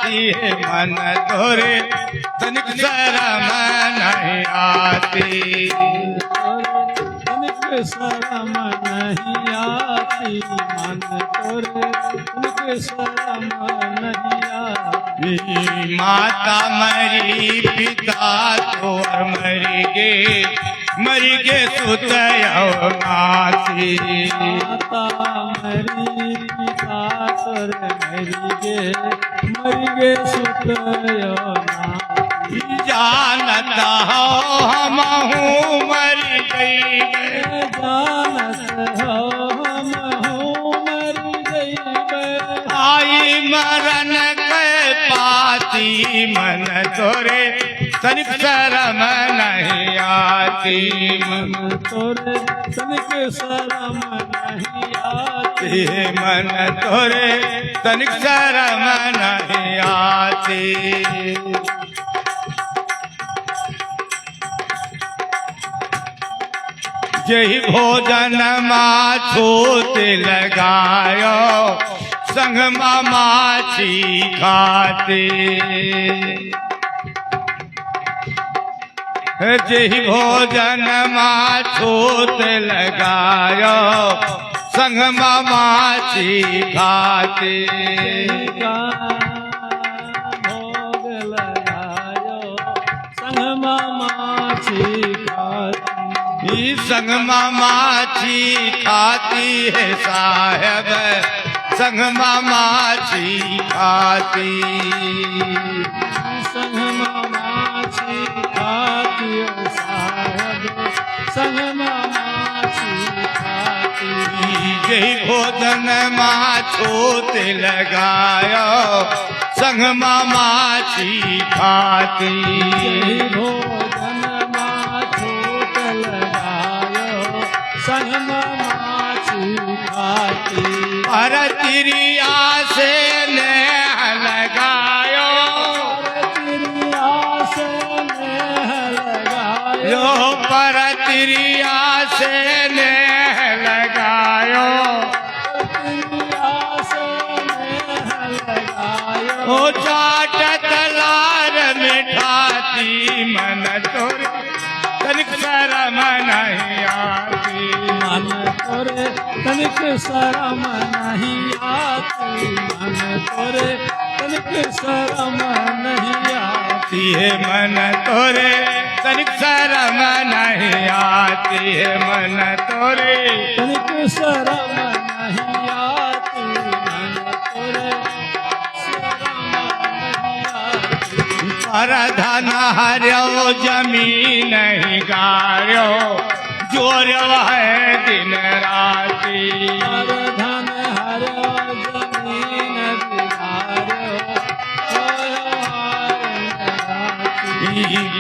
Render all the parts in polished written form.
आती है मन तोरे तनिक शरम नहीं आती। तनिक शरम नहीं आती मन तोरे तनिक शरम नहीं आती। माता मरी पिता तो मर गे सुत मासी। माता मरी पिता तोर मर गे सुत जानता हो हम हूँ मर गई। जानत हो हम हूँ मर गई। आई मरण के पाती मन तोरे तनिक शरम नहीं आती। मन तोरे तनिक शरम नहीं आती। मन तोरे तनिक शरम नहीं आती। जही भोजन माछूत लगायो संग माछी खाते। जही भोजन माछूत लगायो संग माछी खाते। भोग लगायो संग माछी खाती। संग माछी खाती है साहेब संग माछी खाती। संग माछी खाती साहेब संग माछी खाती। यही भोजन माछूत लगायो संग माछी खाती। भोजन माछूत लगायो संग माछी खाती। परतिरिया से नेह लगायो परतिरिया से नेह लगायो। परतिरिया से नेह लगायो। परतिरिया से नेह लगायो। ओ चाट तलार मिठाती मन तोरे तनिक शरम नहीं आती। मन तोरे तनिक शरम नहीं आती। मन तोरे तनिक शरम नहीं आती। है मन तोरे तनिक शरम नहीं आती है मन तोरे तनिक शरम नहीं आती। मन तोरे शरम नहीं आती। पर धन हर्यो जमीन नहीं गायो जोर है दिन राती। पर धन हरो जमीन बिगाड़ो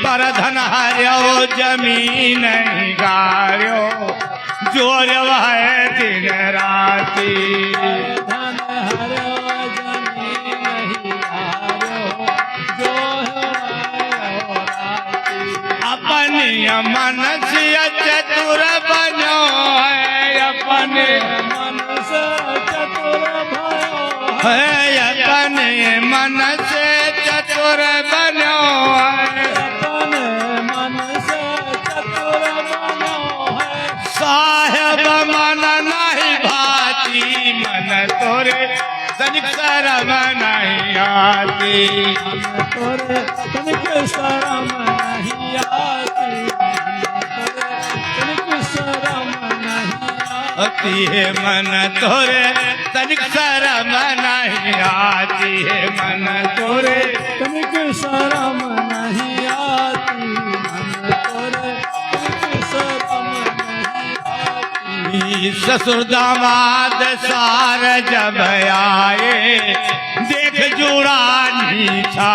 पर धन हर्यो जमीन नहीं गायो जोर है दिन राती। धन हरो जमीन बिगाड़ो जो अपनी मन से चतुर बनो है। अपने मन से चतुर भयो है अपने मन से चतुर बनो है। अपने मन से चतुर बनो है। साहेब मन नहीं भाती मन तोरे तनिक शरम नहीं आती। मन तोरे तनिक शरम नहीं आती। मन तोरे तनिक शरम नहीं आती है मन तोरे तनिक शरम नहीं आती है मन तोरे तनिक शरम नहीं आती। मन तोरे तनिक शरम नहीं आती। ससुर दामाद सार जब आए देख जुड़ानी छा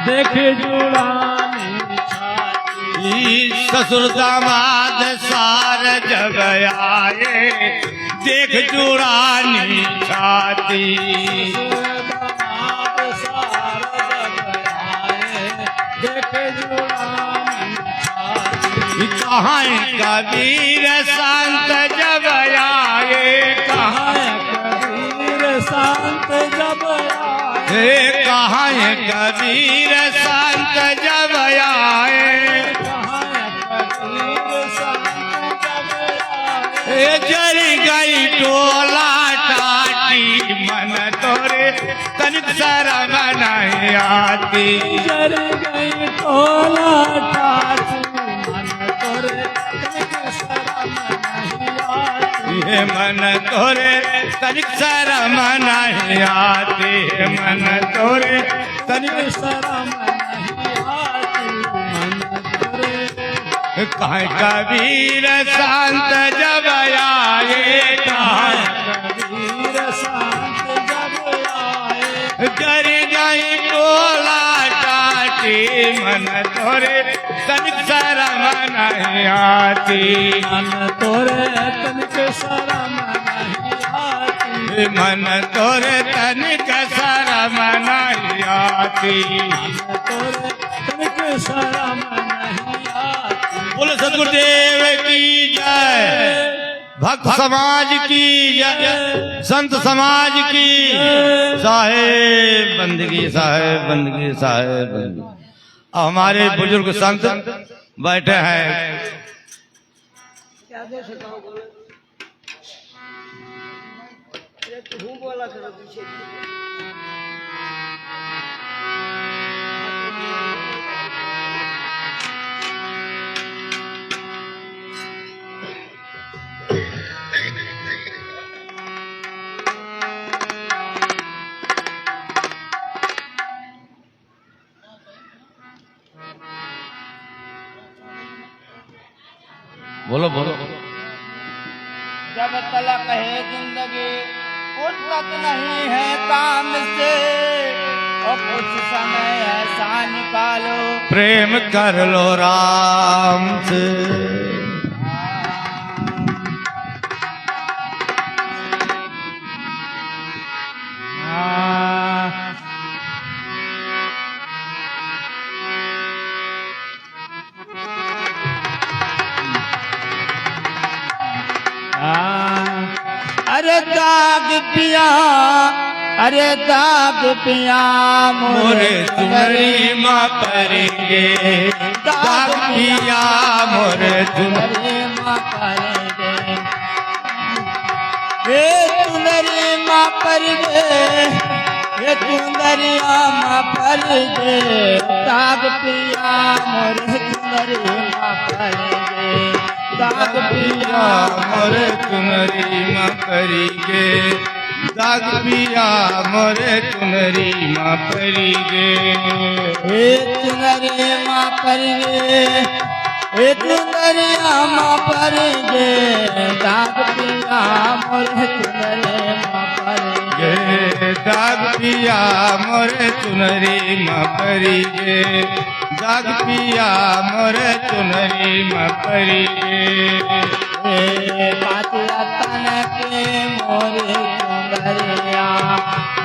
देख जुड़ानी छाती। ससुर दामाद सार जब आए देख जुड़ानी छाती। दामाद सार जब आए देख जुड़ानी छाती। कहाँ कबीर संत जब आए कहाँ कबीर संत जब आए हे कहाँ है कबीर संत जब आए, हे जल गई टोला टाटी मन तोरे तनिक शरम नहीं आती, जर गई टोला टाटी मन तोरे तनिक शरम नहीं आती, हे मन तोरे तनिक शरम नहीं आती, मन तोरे तनिक शरम नहीं आती, मन तोरे कहीं कबीर संत जब आए, कहाँ कबीर संत जब आए, जर गई टोला टाटी मन तोरे तनिक शरम नहीं आती, मन तोरे तनिक शरम नहीं आती, मन तोरे तनिक शरम नहीं आती। मन तोरे तनिक शरम नहीं आती। बोलो सदगुरुदेव की जय, भक्त समाज की जय, संत समाज की साहेब बंदगी, साहेब बंदगी, साहेब बंदगी। हमारे बुजुर्ग संत बैठे हैं। बोलो बोलो। जब तलक है जिंदगी फुर्सत नहीं है काम से, और कुछ समय ऐसा निकालो प्रेम कर लो राम से, अरे दाग पिया, अरे दाग पिया मोरे तुम्हारी माँ परेंगे, दाग पिया मोरे तुम्हारी माँ करेंगे, ये चुनरी माँ पर गे, ये चुनरिया माँ पर गे, दाग पिया मोरे चुनरी माँ करेंगे, दाग पिया मोरे चुनरी माँ करीगे, दाग पिया मोरे चुनरी माँ करीगे, हे चुनरी माँ करेंगे, हे चुनरिया माँ करेंगे, दाग पिया मोरे चुनरी माँ करेंगे, दाग पिया मोरे चुनरी माँ करीगे, दाग पिया मोरे चुनरी माँ करीगे। पातिया तन के मोरे चुनरिया,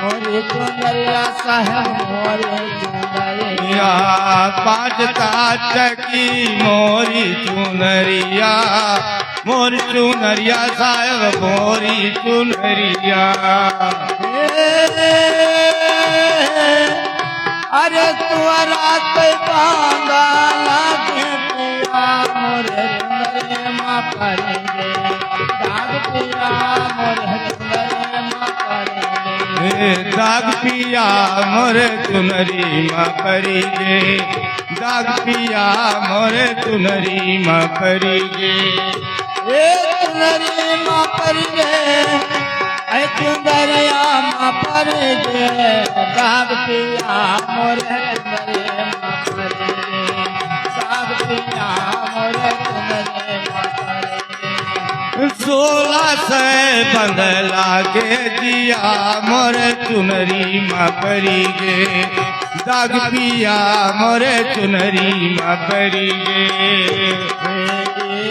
मोरे चुनरिया साहब मोरे चुनरिया, पाँच तात की मोरी चुनरिया, मोरी चुनरिया साहब मोरी चुनरिया, अरे तुअरा पे बांधा लागे पिया मोरे चुनरे माँ करेंगे, दाग पिया मोरे चुनरे माँ करेंगे, दाग पिया मोरे चुनरी माँ करीगे, दाग पिया मोरे चुनरी माँ करीगे, ए चुनरी माँ करेंगे, ऐ चुनरिया माँ करेंगे, दाग पिया मोरे चुनरे माँ करेंगे, दाग पिया मोरे चुनरे माँ करेंगे, 16 बंद लागे दिया मोरे चुनरी माँ करीगे, दाग पिया मोरे चुनरी माँ करीगे,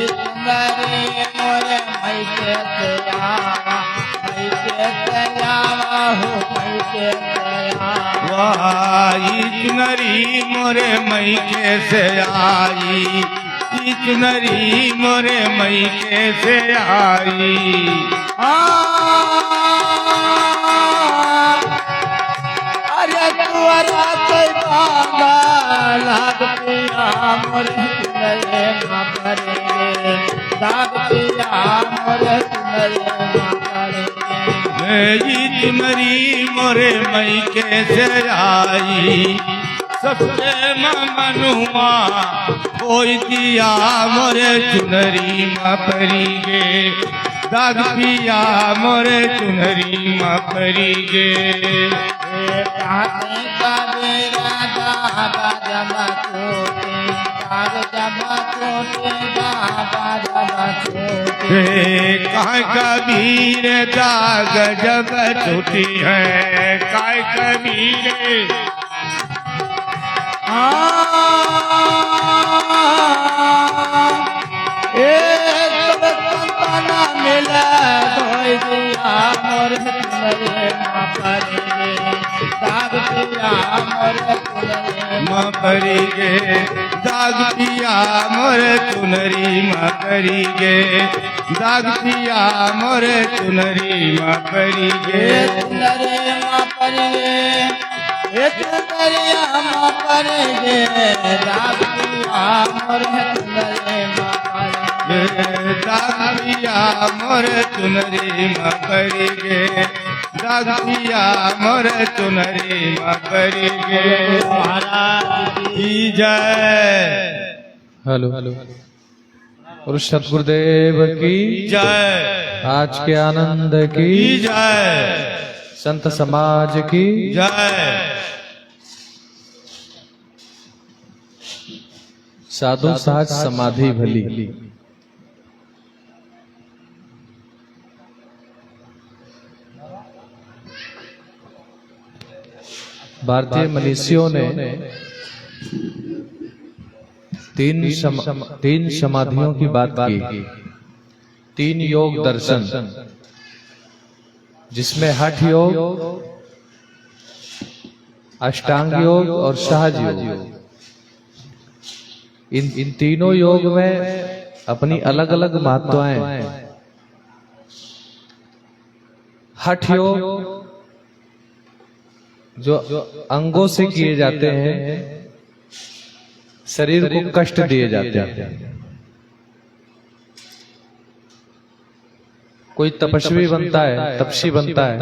चुनरी मोरे मई के तयावा, मई के तयावा हो मई के तयावा, वाई चुनरी मोरे मई के से आई, ई चुनरी मोरे मई के से आई, अरे लाग पिया मोरे चुनरे माँ परेंगे दाग पिया मोरे चुनरे माँ परेंगे ये चुनरी मोरे मई कैसे आई सबसे मनुआ कोई दिया मोरे चुनरी माँ परी गे दाग पिया मोरे चुनरी माँ परी गे काते कबीरा बाबा जमा छोटे दाग जमा छोटे बाबा जमा छोटे काय कबीर दाग जब छूटी है काय कबीर संताना मिला धोई दिया मोर चुनरे माँ परेंगे दाग पिया मोर चुनरे माँ परी गे दाग पिया मोर चुनरी माँ परी गे दाग पिया मोर चुनरी माँ परी गे चुनरे माँ परेंगे चुनरिया माँ परेंगे दाग पिया मोर चुनरे माँ परेंगे दाग पिया मोर चुनरी माँ परी गे दाग पिया मोर चुनरी माँ परी गे महाराज की जय हेलो और सतगुरुदेव की जय आज के आनंद की की जय संत समाज की जय साधु सहज समाधि भली। भारतीय मनीषियों ने तीन समाधियों की बात की, 3 योग दर्शन, जिसमें हठ योग, अष्टांग योग और सहज योग। इन तीनों योग में अपनी अलग अलग महत्वाएं। हठ योग जो अंगों से किए जाते हैं, शरीर को कष्ट दिए जाते हैं। कोई तपस्वी बनता है, तपसी बनता है,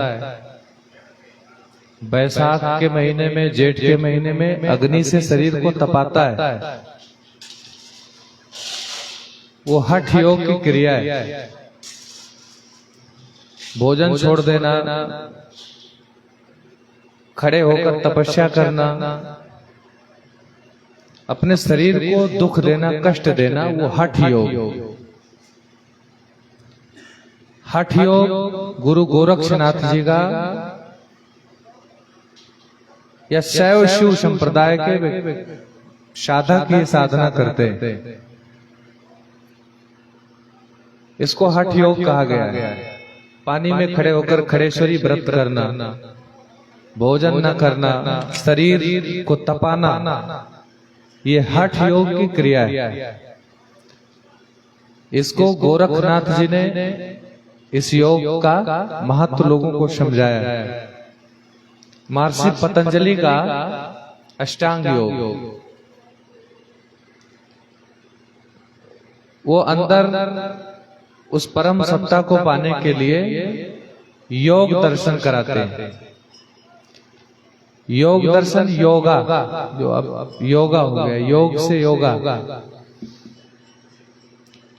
बैसाख के महीने में, जेठ के महीने में अग्नि से शरीर को तपाता है, वो हठ योग की क्रिया है। भोजन छोड़ देना, खड़े होकर तपस्या करना, अपने शरीर को दुख देना, कष्ट देना, वो हठ योग। हठ योग गुरु गोरक्षनाथ जी का या शैव शिव संप्रदाय के साधक ये साधना करते हैं। इसको हठ योग कहा गया है। पानी में खड़े होकर खड़ेश्वरी व्रत करना, भोजन न करना, शरीर को तपाना, ये हठ योग की क्रिया है। इसको गोरखनाथ जी ने इस योग का महत्व लोगों को समझाया है। महर्षि पतंजलि का अष्टांग योग, वो अंदर उस परम सत्ता को पाने के लिए योग दर्शन कराते हैं। योग दर्शन, योगा, जो अब योगा हो गया, योग से योगा,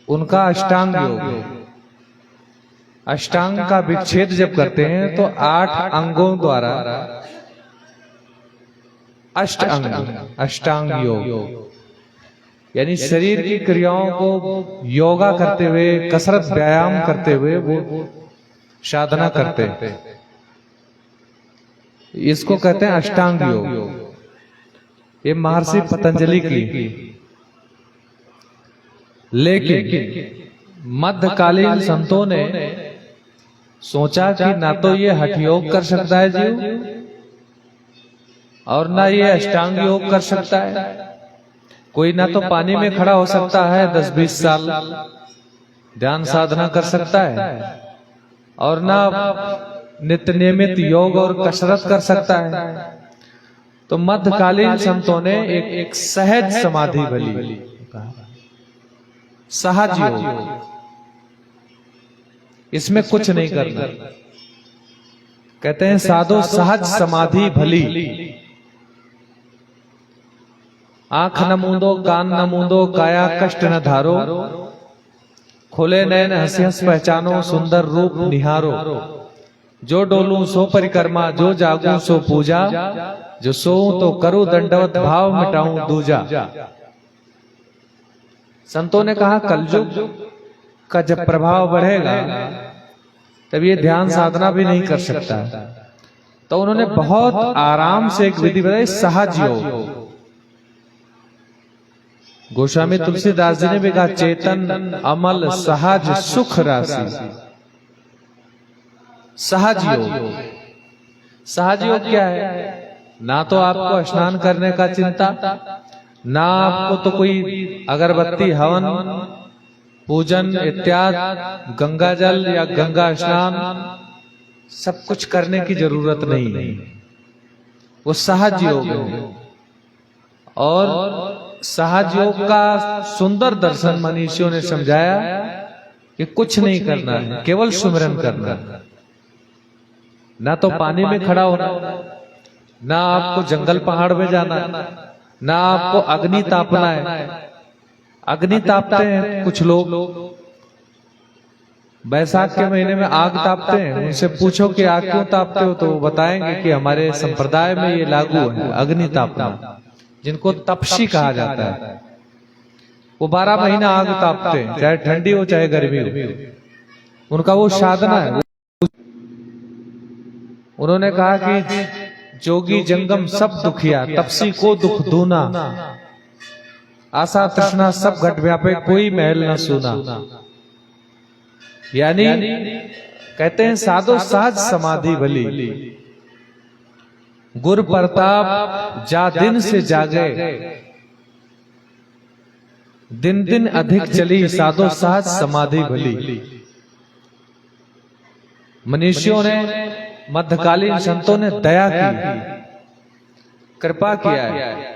उनका अष्टांग योग। अष्टांग का विच्छेद जब करते हैं तो 8 अंगों द्वारा अष्ट अंग, अष्टांग योग, यानी शरीर की क्रियाओं को योगा करते हुए, कसरत व्यायाम करते हुए वो साधना करते हैं। इसको कहते हैं अष्टांग योग। ये महर्षि पतंजलि की। लेकिन मध्यकालीन संतों ने सोचा कि ना तो ये हठ योग कर सकता है जीव, और ना ये अष्टांग योग कर सकता है। कोई ना तो पानी में खड़ा हो सकता है 10-20 साल ध्यान साधना कर सकता है, और ना नित्य नियमित योग और कसरत कर सकता है, तो मध्यकालीन संतों ने एक सहज समाधि भली कहा, सहज योग, इसमें कुछ नहीं करना। कहते हैं साधो सहज समाधि भली, आंख न मूंदो, कान न मूंदो, काया कष्ट न धारो, खोले नयन हंस हंस पहचानो, सुंदर रूप निहारो, जो डोलूं सो परिक्रमा, जो जागूं सो पूजा, जो सोऊं तो करूं दंडवत, भाव मिटाऊं दूजा। संतों ने कहा कलयुग का जब प्रभाव बढ़ेगा तब ये ध्यान साधना भी नहीं कर सकता। तो उन्होंने बहुत आराम से एक विधि बताई, सहज योग। गोस्वामी तुलसीदास जी ने भी कहा, चेतन अमल सहज सुख राशि। सहज योग, सहज योग क्या है? ना तो आपको स्नान करने का चिंता, ना आपको तो कोई अगरबत्ती हवन पूजन इत्यादि गंगा जल या गंगा स्नान सब कुछ करने की जरूरत नहीं है। वो सहज योग है। और सहज योग का सुंदर दर्शन मनीषियों ने समझाया कि कुछ नहीं करना है, केवल सुमिरन करना है। ना तो पानी में खड़ा होना, ना आपको जंगल पहाड़ में जाना है, ना आपको अग्नि तापना है। अग्नि तापते हैं कुछ लोग, बैसाख के महीने में आग तापते हैं। उनसे पूछो कि आग क्यों तापते हो, तो वो बताएंगे कि हमारे संप्रदाय में ये लागू है, अग्नि तापना, जिनको तपसी कहा जाता है। वो 12 महीना आग तापते हैं, चाहे ठंडी हो चाहे गर्मी हो, उनका वो साधना है। उन्होंने कहा कि जोगी जंगम सब दुखिया, तपसी को दुख दूना, आशा तृष्णा सब घट व्यापे, कोई महल न सुना। यानी कहते हैं साधो सहज समाधि भली, गुर प्रताप जा दिन से जागे, दिन दिन अधिक चली, साधो सहज समाधि भली। मनुष्यों ने, मध्यकालीन संतों ने दया की, कृपा किया है।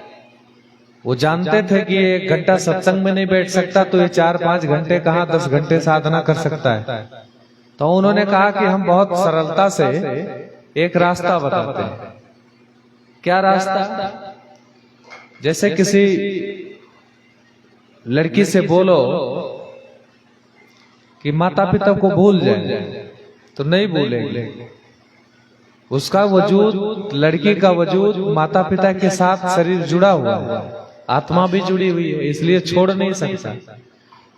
वो जानते थे कि ये 1 घंटा सत्संग में नहीं बैठ सकता, तो ये 4-5 घंटे कहां 10 घंटे साधना कर सकता है। तो उन्होंने कहा कि हम बहुत सरलता से एक रास्ता बताते हैं। क्या रास्ता? जैसे किसी लड़की से बोलो कि माता पिता को भूल जाए, तो नहीं भूलेंगे। उसका वजूद, लड़की का वजूद माता पिता के साथ शरीर जुड़ा हुआ है, आत्मा भी जुड़ी हुई है, इसलिए छोड़ नहीं सकता।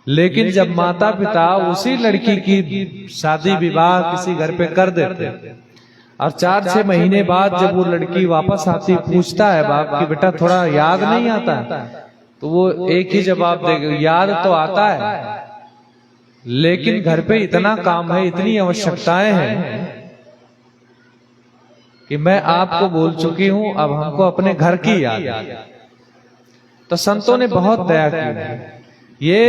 लेकिन जब माता पिता उसी लड़की की शादी विवाह किसी घर पे कर देते और 4-6 महीने बाद जब वो लड़की वापस आती, पूछता है बाप की बेटा थोड़ा याद नहीं आता, तो वो एक ही जवाब देगा, याद तो आता है लेकिन घर पे इतना काम है, इतनी आवश्यकताएं हैं कि मैं आपको बोल चुकी हूं, अब हमको अपने घर की याद है। तो संतों ने बहुत दया की। ये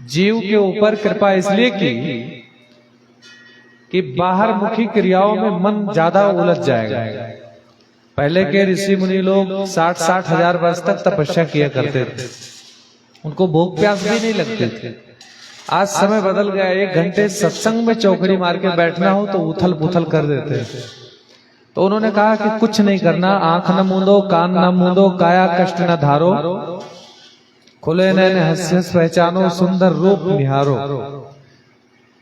जीव के ऊपर कृपा इसलिए की कि बाहर मुखी क्रियाओं में मन ज्यादा उलझ जाएगा। पहले के ऋषि मुनि लोग 60-60 हजार वर्ष तक तपस्या किया करते थे, उनको भूख प्यास भी नहीं लगती थी। आज समय बदल गया, 1 घंटे सत्संग में चौकड़ी मार के बैठना हो तो उथल पुथल कर देते थे। तो उन्होंने कहा कि कुछ नहीं करना, आंख न मूंदो, कान न मूंदो, काया कष्ट न धारो, खुले नयन हंस हंस पहचानो, सुंदर रूप निहारो,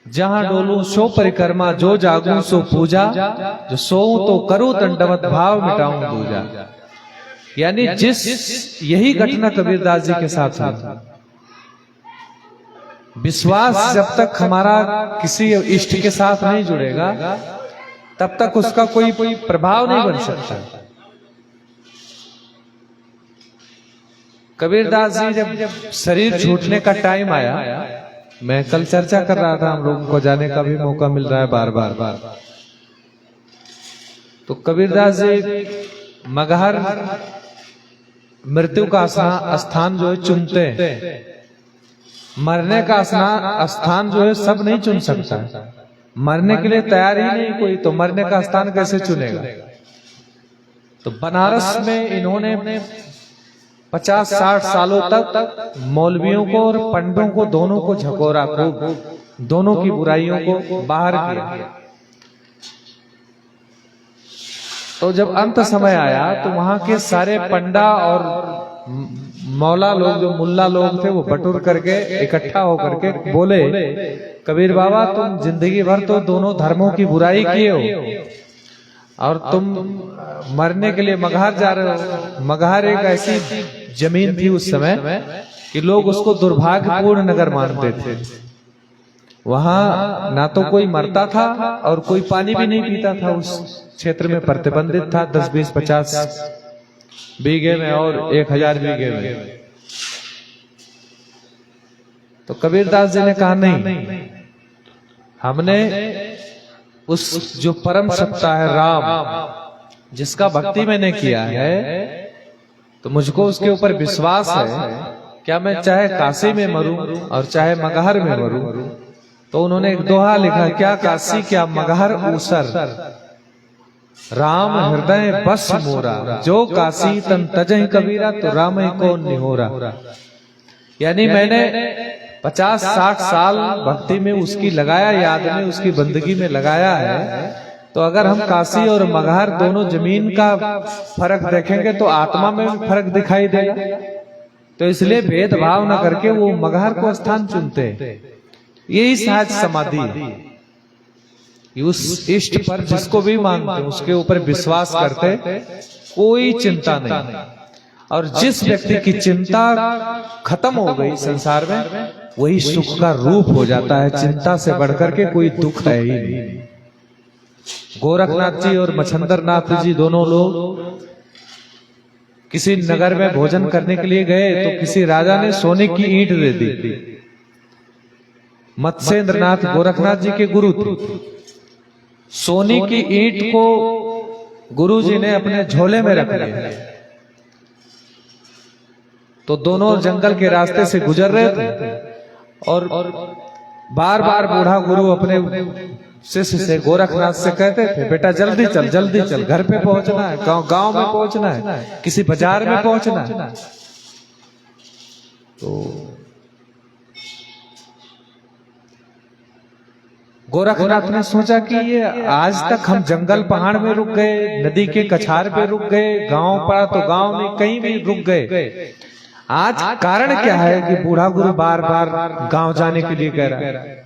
जहां डोलूं सो परिक्रमा, जो जागूं सो पूजा, जो सोऊं तो करूं दंडवत, भाव मिटाऊं दूजा। यानी यही घटना कबीरदास जी के साथ हुई। विश्वास जब तक हमारा किसी इष्ट के साथ नहीं जुड़ेगा तब तक उसका कोई प्रभाव नहीं बन सकता। कबीरदास जी जब शरीर छूटने का टाइम आया, मैं कल चर्चा कर रहा था, हम लोगों को जाने का भी मौका मिल रहा है बार बार। तो कबीरदास जी मगहर मृत्यु का स्थान जो है चुनते हैं। मरने का स्थान जो है सब नहीं चुन सकता, मरने के लिए तैयार ही नहीं कोई, तो मरने का स्थान कैसे चुनेगा? तो बनारस में इन्होंने 50-60 सालों तक मौलवियों को और पंडितों को दोनों को झकोरा, खूब दोनों की बुराइयों को बाहर किया। तो जब अंत समय आया तो वहां के सारे पंडा और मौला लोग, जो मुल्ला लोग थे, वो बटुर करके इकट्ठा होकर के बोले, कबीर बाबा तुम जिंदगी भर तो दोनों धर्मों की बुराई किए हो और तुम मरने के लिए मगहर जा रहे हो। मगहर एक ऐसी जमीन थी उस समय कि लोग उसको दुर्भाग्यपूर्ण नगर मानते थे। वहां ना तो कोई मरता था और कोई पानी भी नहीं पीता था। उस क्षेत्र में प्रतिबंधित था 10, 20, 50 बीघे में और 1000 बीघे में। तो कबीरदास जी ने कहा नहीं, हमने उस जो परम सत्ता है राम, जिसका भक्ति मैंने किया है, तो मुझको उसके ऊपर विश्वास है। क्या मैं चाहे काशी में मरूं और चाहे मगहर में मरूं। तो उन्होंने एक दोहा लिखा, क्या काशी क्या मगहर ऊसर, राम हृदय बस मोरा, जो काशी तन तजहि कबीरा, तो राम ही को निहोरा। यानी मैंने 50-60 साल भक्ति में उसकी लगाया, याद में उसकी बंदगी में लगाया है। तो अगर हम काशी और मगहर दोनों जमीन का फर्क देखेंगे तो आत्मा में भी फर्क दिखाई देगा। तो इसलिए भेदभाव न करके वो मगहर को स्थान चुनते। यही सहज समाधि है। उस इष्ट पर जिसको भी मानते उसके ऊपर विश्वास करते, कोई चिंता नहीं। और जिस व्यक्ति की चिंता खत्म हो गई संसार में, वही सुख का रूप हो जाता है। चिंता से बढ़कर के कोई दुख है ही नहीं। गोरखनाथ जी और मच्छंदर नाथ जी दोनों लोग किसी नगर में भोजन करने के लिए गए तो किसी राजा ने सोने की ईंट दे दी। मत्स्येंद्र नाथ गोरखनाथ जी के गुरु थे। सोने की ईंट को गुरु जी ने अपने झोले में रख लिया। तो दोनों जंगल के रास्ते से गुजर रहे थे और बार बार बूढ़ा गुरु अपने शिष्य से, गोरखनाथ से कहते थे, बेटा जल्दी चल, जल्दी चल, घर पे पहुंचना है, गांव में पहुंचना है, किसी बाजार में पहुंचना है। तो गोरखनाथ ने सोचा कि ये आज तक हम जंगल पहाड़ में रुक गए, नदी के कछार पे रुक गए, गांव पड़ा तो गांव में कहीं भी रुक गए। आज कारण क्या है कि बूढ़ा गुरु बार बार गांव जाने के लिए कह रहा है।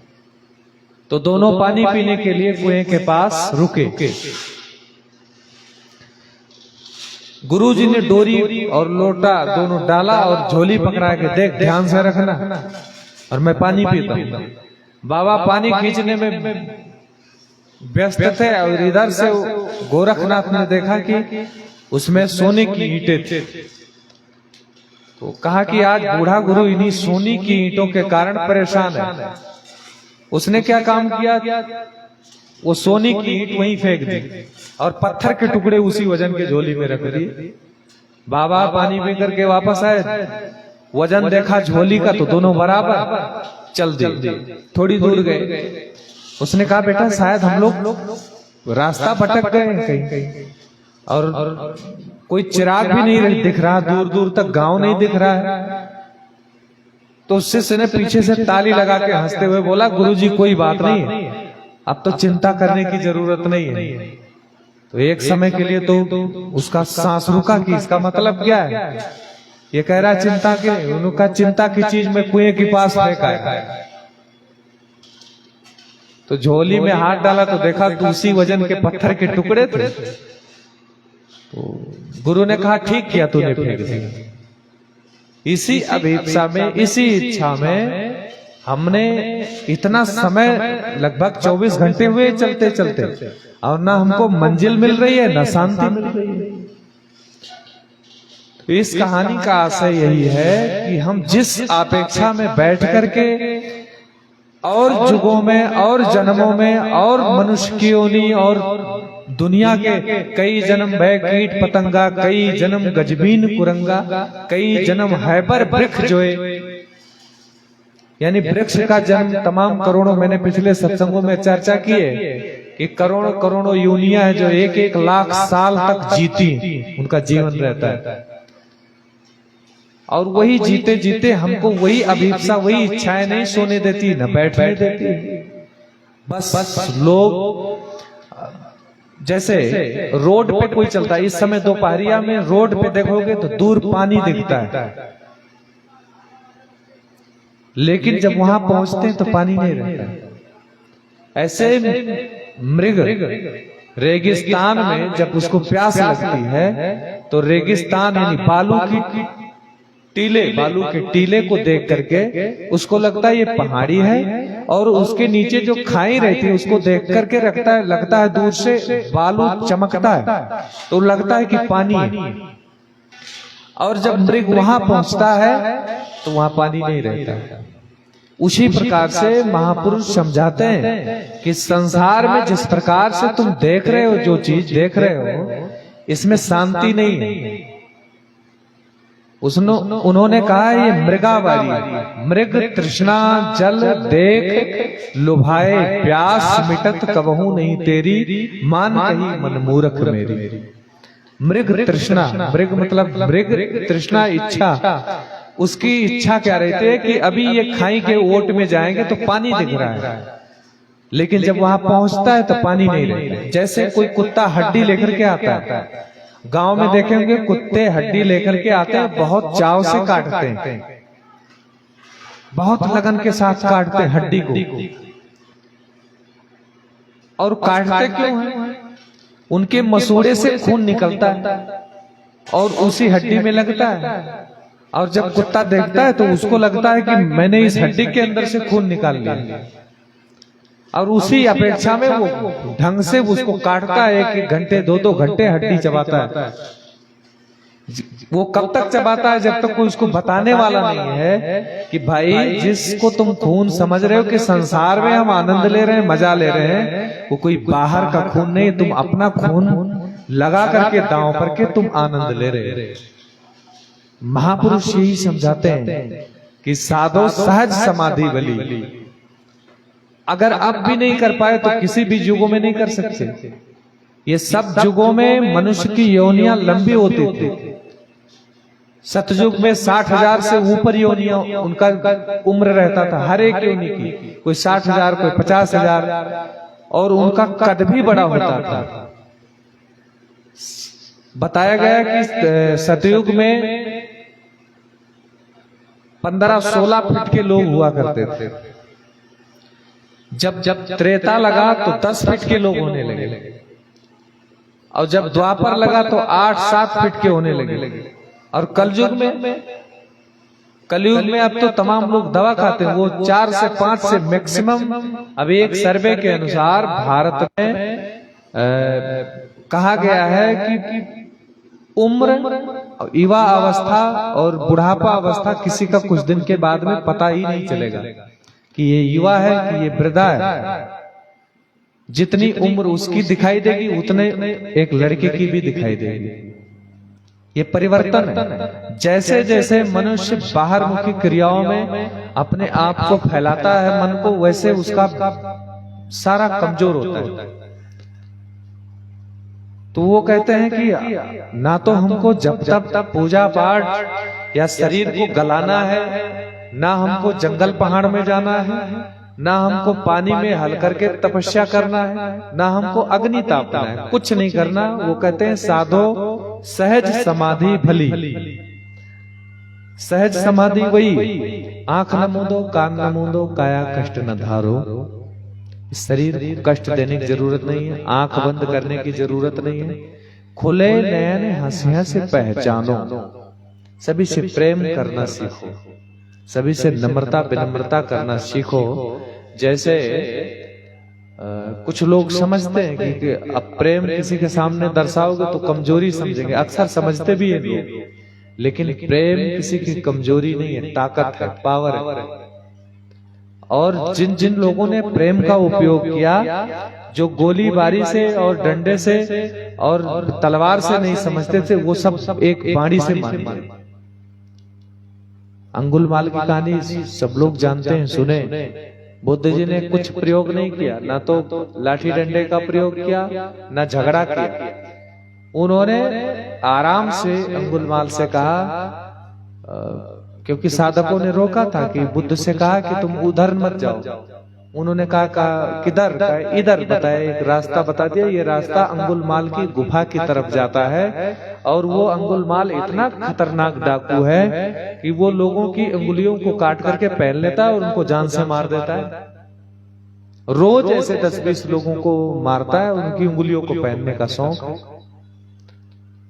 तो दोनों पानी पीने के लिए कुएं के पास रुके। गुरु जी ने डोरी और लोटा दोनों डाला और झोली पकड़ा के, देख ध्यान से रखना, और मैं पानी पीता हूं। बाबा पानी खींचने में व्यस्त थे और इधर से गोरखनाथ ने देखा कि उसमें सोने की ईंटें थी। तो कहा कि आज बूढ़ा गुरु इन्हीं सोने की ईंटों के कारण परेशान है। उसने क्या काम किया, वो सोने की ईंट वहीं फेंक दी और पत्थर के टुकड़े उसी वजन के झोली में रख दिए। बाबा पानी पी करके वापस आए, वजन देखा झोली का तो दोनों बराबर, चल दी। थोड़ी दूर गए, उसने कहा बेटा शायद हम लोग रास्ता भटक गए कहीं और कोई चिराग भी नहीं दिख रहा, दूर दूर तक गांव नहीं दिख रहा है। तो शिष्य ने पीछे से ताली लगा के हंसते हुए बोला, गुरुजी कोई बात नहीं है, अब तो चिंता करने की जरूरत नहीं है। तो एक समय के लिए तो उसका सांस रुका कि इसका मतलब क्या है। ये कह रहा चिंता के, उनका चिंता की चीज में कुएं के पास फेंका है। तो झोली में हाथ डाला तो देखा तो उसी वजन के पत्थर के टुकड़े थे। तो गुरु ने कहा ठीक किया तूने फेंक दिया। इसी अभिप्सा में, इसी इच्छा में हमने इतना समय, लगभग 24 घंटे हुए चलते चलते, और ना हमको मंजिल मिल रही है ना शांति मिल रही है। तो इस कहानी का आशय यही है कि हम जिस अपेक्षा में बैठ करके और युगों में और जन्मों में और मनुष्य की योनि और दुनिया के कई जन्म भय कीट पतंगा, कई जन्म गजबीन कुरंगा, कई जन्म हैबर वृक्ष जोए, यानी वृक्ष का जन्म तमाम करोड़ों, मैंने पिछले सत्संगों में चर्चा की है कि करोड़ों करोड़ों योनियां हैं जो एक एक लाख साल तक जीती, उनका जीवन रहता है। और वही जीते जीते हमको वही अभिप्सा, वही इच्छाएं नहीं सोने देती, न बैठने देती। बस लोग जैसे रोड पे कोई चलता है, इस समय दोपहरिया में रोड पे देखोगे तो दूर पानी दिखता है, लेकिन जब वहां पहुंचते हैं तो पानी नहीं रहता। ऐसे मृग रेगिस्तान में जब उसको प्यास लगती है तो रेगिस्तान यानी बालू के टीले को देख करके उसको लगता है ये पहाड़ी है, और उसके नीचे जो खाई रहती है उसको देख करके लगता है दूर से बालू चमकता है तो लगता है कि पानी है। और जब मृग वहां पहुंचता है तो वहां पानी नहीं रहता। उसी प्रकार से महापुरुष समझाते हैं कि संसार में जिस प्रकार से तुम देख रहे हो, जो चीज देख रहे हो, इसमें शांति नहीं है। उन्होंने कहा ये मृगावारी, मृग तृष्णा जल देख लुभाए, प्यास मिटत कबहू नहीं तेरी, मान कही मन मूर्ख मेरी। मृग तृष्णा, मृग मतलब मृग तृष्णा इच्छा, उसकी इच्छा क्या रहती है कि अभी ये खाई के ओट में जाएंगे तो पानी दिख रहा है, लेकिन जब वहां पहुंचता है तो पानी नहीं रहता। जैसे कोई कुत्ता हड्डी लेकर के आता है, गांव में देखेंगे कुत्ते हड्डी लेकर के आते हैं, बहुत चाव से काटते हैं, बहुत लगन के साथ काटते हैं हड्डी को। और काटते क्यों है? उनके मसूड़े से खून निकलता है और उसी हड्डी में लगता है, और जब कुत्ता देखता है तो उसको लगता है कि मैंने इस हड्डी के अंदर से खून निकाल लिया, और उसी अपेक्षा में वो ढंग से उसको काटता है। 1-1 घंटे 2-2 घंटे हड्डी चबाता है। वो कब तक चबाता है? जब तक कोई उसको बताने वाला नहीं है कि भाई जिसको तुम खून समझ रहे हो कि संसार में हम आनंद ले रहे हैं, मजा ले रहे हैं, वो कोई बाहर का खून नहीं, तुम अपना खून लगा करके दांव पर के तुम आनंद ले रहे हो। महापुरुष यही समझाते हैं कि साधो सहज समाधि बली। अगर अब भी नहीं कर पाए तो किसी भी युगों में नहीं कर सकते। ये सब युगों में मनुष्य की योनियां लंबी होती थी। सतयुग में 60,000 से ऊपर योनियां उनका उम्र रहता था, हर एक योनि की, कोई 60,000 कोई 50,000, और उनका कद भी बड़ा होता था। बताया गया कि सतयुग में 15-16 फीट के लोग हुआ करते थे। जब त्रेता लगा तो 10 फीट के लोग होने लगे, और जब द्वापर लगा तो 8-7 फीट के होने लगे। और कलयुग में अब तो तमाम लोग दवा खाते हैं, वो 4 से 5 से मैक्सिमम। अब एक सर्वे के अनुसार भारत में कहा गया है कि उम्र, युवा अवस्था और बुढ़ापा अवस्था किसी का कुछ दिन के बाद में पता ही नहीं चलेगा कि ये युवा है कि ये वृद्धा है। जितनी उम्र उसकी दिखाई देगी उतने एक लड़के की भी दिखाई देगी। ये परिवर्तन है। जैसे जैसे मनुष्य बाहर मुखी क्रियाओं में अपने आप को फैलाता है, मन को, वैसे उसका सारा कमजोर होता है। तो वो कहते हैं कि ना तो हमको जब तक पूजा पाठ या शरीर को गलाना है, ना हमको जंगल पहाड़ में जाना है, ना हमको पानी में हल करके तपस्या करना है, ना हमको अग्नि तापना है, कुछ नहीं करना। वो कहते हैं साधो सहज समाधि भली। सहज समाधि वही, आंख न मूंदो, कान न मूंदो, काया कष्ट न धारो। शरीर कष्ट देने की जरूरत नहीं है, आंख बंद करने की जरूरत नहीं है। खुले नयन हंसिया से पहचानो, सभी से प्रेम करना सीखो, सभी से नम्रता विनम्रता करना सीखो। जैसे कुछ लोग समझते हैं कि अब प्रेम किसी के सामने दर्शाओगे तो कमजोरी समझेंगे, अक्सर समझते भी है लोग, लेकिन प्रेम किसी की कमजोरी नहीं है, ताकत है, पावर है। और जिन जिन लोगों ने प्रेम का उपयोग किया, जो गोलीबारी से और डंडे से और तलवार से नहीं समझते थे, वो सब एक बाणी से मान गए। अंगुलमाल की कहानी सब लोग जानते हैं, सुने। बुद्ध जी ने कुछ प्रयोग नहीं किया, ना तो लाठी डंडे का प्रयोग किया, ना झगड़ा किया। उन्होंने आराम से अंगुलमाल से कहा, क्योंकि साधकों ने रोका था कि बुद्ध से कहा कि तुम उधर मत जाओ। उन्होंने कहा किधर? इधर बताया, एक रास्ता बता दिया, ये रास्ता अंगुलमाल की गुफा की तरफ जाता है। और वो अंगुलमाल इतना खतरनाक डाकू है कि वो लोगों की अंगुलियों को काट करके पहन लेता है और उनको जान से मार देता है। रोज ऐसे 10-20 लोगों को मारता है, उनकी अंगुलियों को पहनने का शौक।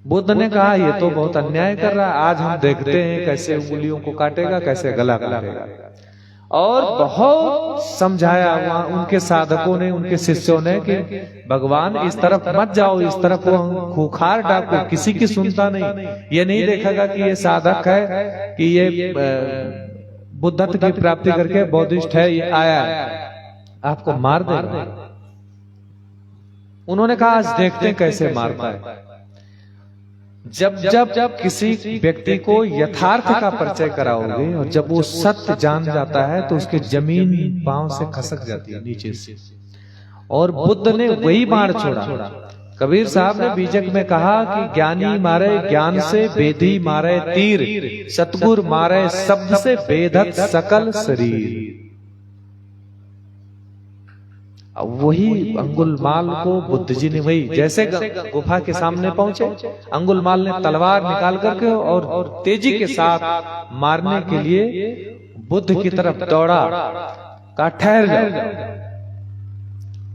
बुद्ध ने कहा ये तो बहुत अन्याय कर रहा है, आज हम देखते हैं कैसे अंगुलियों को काटेगा, कैसे गला काटेगा। और बहुत समझाया वहां उनके साधकों ने, उनके शिष्यों ने कि भगवान इस तरफ मत जाओ, इस तरफ वो खूंखार डाकू किसी की सुनता नहीं, ये नहीं देखेगा कि ये साधक है, कि ये बुद्धत्व की प्राप्ति करके बौद्धिस्ट है, ये आया है, आपको मार देगा। उन्होंने कहा आज देखते हैं कैसे मारता है। जब किसी व्यक्ति को यथार्थ का परिचय कराओगे और जब वो सत्य जान जाता है तो उसके जमीन पांव से खसक जाती है नीचे से। और बुद्ध ने वही बाण छोड़ा। कबीर साहब ने बीजक में कहा कि ज्ञानी मारे ज्ञान से, वेदी मारे तीर, सतगुर मारे शब्द से, बेधत सकल शरीर। वही अंगुलमाल को बुद्ध जी ने, वही जैसे गुफा के सामने पहुंचे, अंगुलमाल ने तलवार निकाल करके और तेजी के साथ मारने के लिए बुद्ध की तरफ दौड़ा। कहा ठहर जाओ।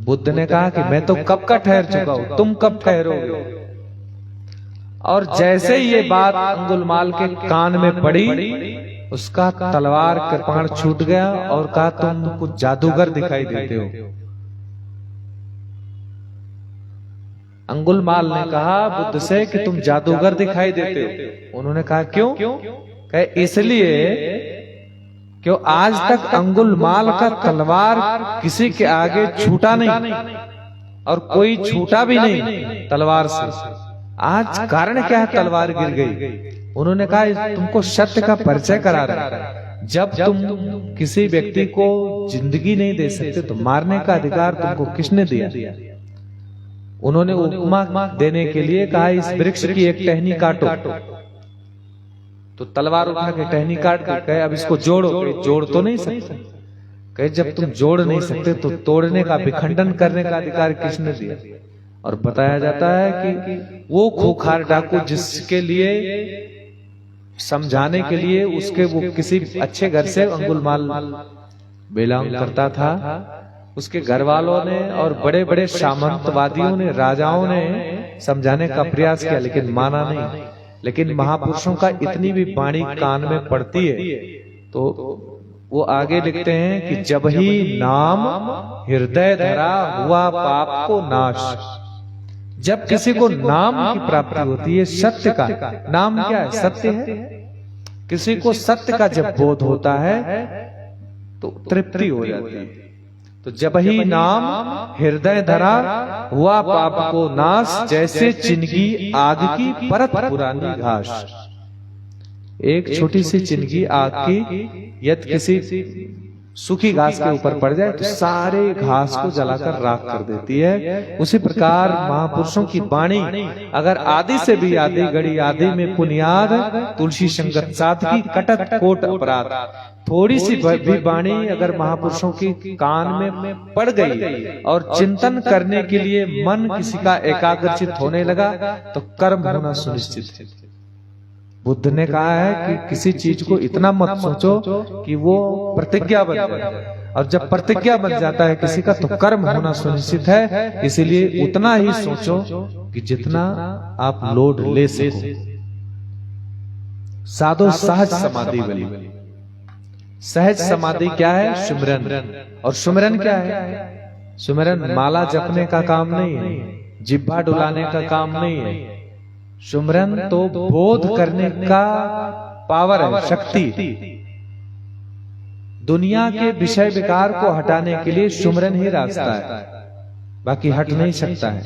बुद्ध ने कहा कि मैं तो कब का ठहर चुका हूं, तुम कब ठहरोगे? और जैसे ये बात अंगुलमाल के कान में पड़ी, उसका तलवार कृपाण छूट गया और कहा तुम कुछ जादूगर दिखाई देते हो। अंगुलमाल ने कहा बुद्ध से कि तुम जादूगर दिखाई देते हो। उन्होंने कहा क्यों? कहे इसलिए क्यों आज तक अंगुलमाल का तलवार किसी के आगे छूटा नहीं और कोई छूटा भी नहीं तलवार से। आज कारण क्या है तलवार गिर गई? उन्होंने कहा तुमको सत्य का परिचय करा रहा है। जब तुम किसी व्यक्ति को जिंदगी नहीं दे सकते तो मारने का अधिकार तुमको किसने दिया? उन्होंने उपमा देने के लिए कहा इस वृक्ष की एक टहनी काटो। तो तलवार उठा के टहनी काट के कहे अब इसको जोड़ो। जोड़ तो नहीं सकते। कहे जब तुम जोड़ नहीं सकते तो तोड़ने का, विखंडन करने का अधिकार किसने दिया? और बताया जाता है कि वो खूंखार डाकू जिसके लिए समझाने के लिए उसके वो किसी अच्छे घर से अंगुलमाल बिलोंग करता था, उसके घर वालों ने और बड़े बड़े सामंतवादियों ने, राजाओं ने समझाने का प्रयास किया लेकिन माना नहीं। लेकिन महापुरुषों का इतनी भी वाणी कान में पड़ती है तो वो आगे लिखते हैं कि जब ही नाम हृदय धरा हुआ पाप को नाश। जब किसी को नाम की प्राप्ति होती है, सत्य का, नाम क्या है? सत्य है। किसी को सत्य का जब बोध होता है तो तृप्ति हो जाती है। तो जब ही नाम हृदय धरा हुआ पाप को नाश, जैसे चिनगी आग की परत पुरानी घास। एक छोटी सी चिनगी आग की यदि किसी सूखी घास के ऊपर पड़ जाए तो सारे घास को जलाकर राख कर देती है। उसी प्रकार महापुरुषों की वाणी अगर आदि से भी आदि घड़ी आदि में पुनियाद, तुलसी संगत साधकी कटत कोट अपराध। थोड़ी सी भी वाणी अगर महापुरुषों की कान में पड़ गई और चिंतन करने के लिए मन किसी का एकाग्रचित होने लगा तो कर्म होना सुनिश्चित है। बुद्ध ने कहा है कि किसी चीज को इतना मत सोचो कि वो प्रतिज्ञा बन जाए, और जब प्रतिज्ञा बन जाता है किसी का तो कर्म होना सुनिश्चित है। इसीलिए उतना ही सोचो कि जितना आप लोड ले सको। साधो सहज समाधि बनी। सहज समाधि क्या है? सुमिरन। और सुमिरन क्या है? सुमिरन माला जपने का काम नहीं है, जिह्वा डुलाने का काम नहीं है। सुमिरन तो बोध करने का पावर है, शक्ति। दुनिया के विषय विकार को हटाने के लिए सुमिरन ही रास्ता है, बाकी हट नहीं सकता है।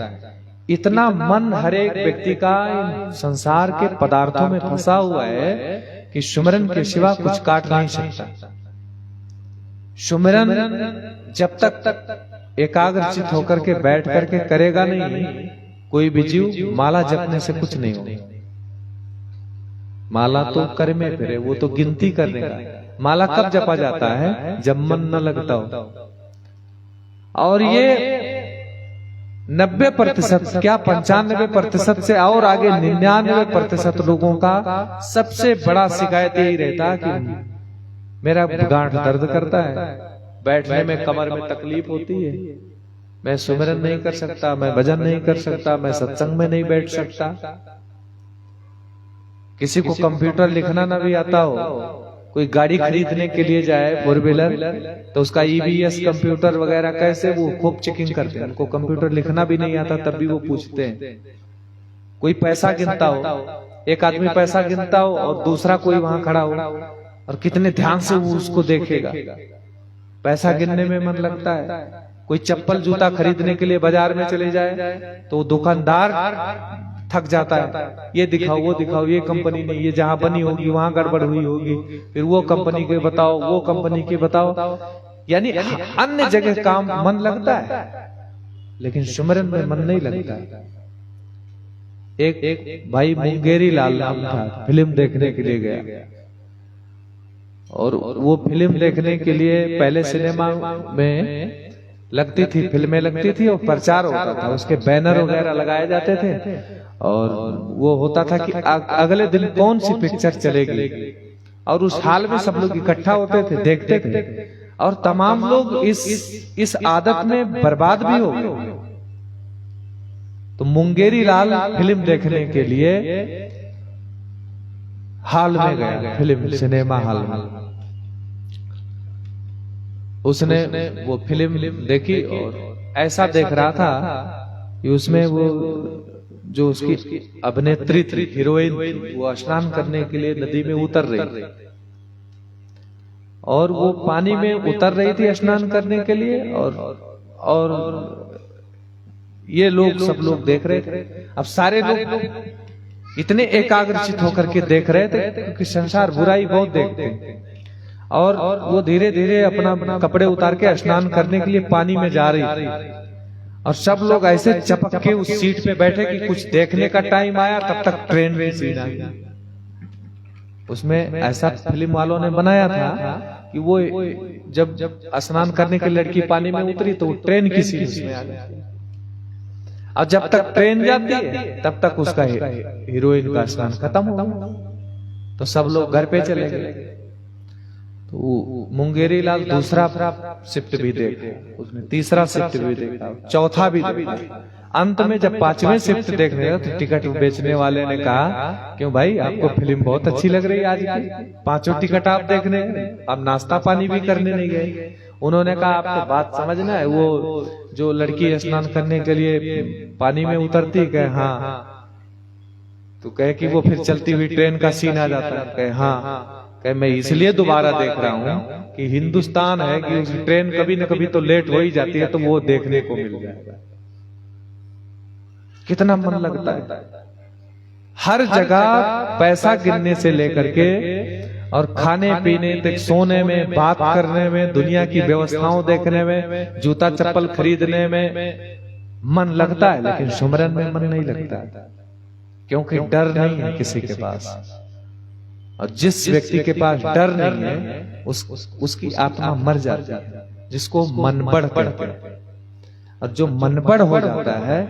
इतना मन हर एक व्यक्ति का इन संसार के पदार्थों में फंसा हुआ है कि सुमिरन के सिवा कुछ काट नहीं सकता। सुमिरन जब तक एकाग्रचित होकर के बैठ करके करेगा नहीं, कोई भी जीव माला जपने से कुछ नहीं होगा। माला तो कर में फिरे, वो तो गिनती करने का। माला कब जपा जाता है? जब मन न लगता हो। और ये 90% क्या 95% से और आगे 99% लोगों का सबसे बड़ा शिकायत यही रहता कि मेरा गांठ दर्द करता है, बैठने में कमर में तकलीफ होती है, मैं सुमिरन नहीं कर सकता, मैं भजन नहीं कर सकता, मैं सत्संग में नहीं बैठ सकता। किसी को कंप्यूटर लिखना ना भी आता हो, कोई गाड़ी खरीदने के लिए जाए 4 व्हीलर, तो उसका EBS कंप्यूटर वगैरह कैसे वो खूब चेकिंग करते हैं। उनको कंप्यूटर लिखना भी नहीं आता तब भी वो पूछते हैं। कोई पैसा गिनता हो, एक आदमी पैसा गिनता हो और दूसरा कोई वहां खड़ा हो, और कितने ध्यान से वो उसको देखेगा। पैसा गिनने में मन लगता है। कोई चप्पल जूता खरीदने के लिए बाजार में चले जाए तो दुकानदार थक जाता है, ये दिखाओ वो दिखाओ, ये कंपनी नहीं, ये जहां बनी होगी वहां गड़बड़ हुई होगी, फिर वो कंपनी के बताओ, वो कंपनी के बताओ। यानी अन्य जगह काम मन लगता है, लेकिन सुमिरन में मन नहीं लगता। एक भाई मुंगेरी लाल नाम था, फिल्म देखने के लिए गया, और वो फिल्म देखने के लिए पहले सिनेमा में लगती थी, फिल्में लगती थी और प्रचार होता था, उसके बैनर वगैरह लगाए जाते थे, और वो होता था कि अगले दिन कौन सी पिक्चर चलेगी, और उस हाल में सब लोग इकट्ठा होते थे, देखते थे, और तमाम लोग इस आदत में बर्बाद भी हो गए। तो मुंगेरी लाल फिल्म देखने के लिए हॉल में गया, फिल्म सिनेमा हॉल में। उसने वो फिल्म देखी और ऐसा देख रहा था कि उसमें वो जो उसकी अभिनेत्री थी, हीरोइन थी, वो स्नान करने के लिए नदी में उतर रही, और वो पानी में उतर रही थी स्नान करने के लिए, और ये लोग सब लोग देख रहे थे। अब सारे लोग इतने एकाग्रचित होकर के देख रहे थे, क्योंकि संसार बुराई बहुत देखते हैं, और वो धीरे धीरे अपना कपड़े उतार के स्नान करने के लिए पानी में जा रही थी, और सब लोग ऐसे चपक के उस सीट पे बैठे कि कुछ देखने का टाइम आया, तब तक ट्रेन में सीन आ गया। उसमें ऐसा फिल्म वालों ने बनाया था कि वो जब स्नान करने की लड़की पानी में उतरी तो ट्रेन की सीट उसमें आ गई, और जब तक ट्रेन जाती है तब तक उसका हीरोइन का स्नान खत्म हो गया। तो सब लोग घर पे चले गए। तो मुंगेरी लाल दूसरा शिफ्ट भी देखा, उसने तीसरा शिफ्ट भी देखा, चौथा भी देखा। अंत में जब 5वें शिफ्ट देखने गया तो टिकट बेचने वाले ने कहा, क्यों भाई आपको फिल्म बहुत अच्छी लग रही है आज की, 5 टिकट आप देखने, आप नाश्ता पानी भी करने नहीं गए। उन्होंने कहा आपको बात समझना है, वो जो लड़की स्नान करने के लिए पानी में उतरती, कहे हाँ, तो कहे कि वो फिर चलती हुई ट्रेन का सीन आ जाता है, कहे हाँ, कहे मैं इसलिए दोबारा देख रहा हूं कि हिंदुस्तान है कि उस ट्रेन कभी न कभी तो लेट हो ही जाती है, तो वो देखने को मिल जाएगा। कितना मन लगता है। हर जगह पैसा गिनने से लेकर के और खाने पीने तक, सोने में, बात करने में, दुनिया की व्यवस्थाओं देखने में, जूता चप्पल खरीदने में मन लगता है, लेकिन सुमिरन में मन नहीं लगता, क्योंकि डर नहीं है किसी के पास। और जिस व्यक्ति के पास डर नहीं है उसकी आत्मा मर जाती है, जिसको मनबढ़ कहते हैं। और जो मनबढ़ हो जाता है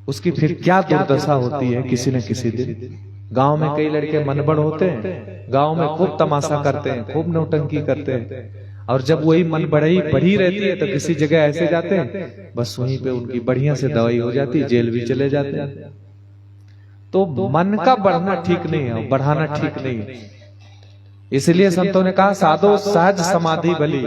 उसकी फिर क्या दुर्दशा होती है किसी न किसी दिन। गांव में कई लड़के मनबढ़ होते हैं, गांव में खूब तमाशा करते हैं, खूब नौटंकी करते हैं, और जब वही मन बढ़ी रहती है तो किसी जगह ऐसे जाते हैं, बस वहीं पे उनकी बढ़िया से दवाई हो जाती है, जेल भी चले जाते हैं। तो मन का बढ़ना ठीक नहीं है, बढ़ाना ठीक नहीं है। इसलिए संतों ने कहा साधो सहज समाधि बली।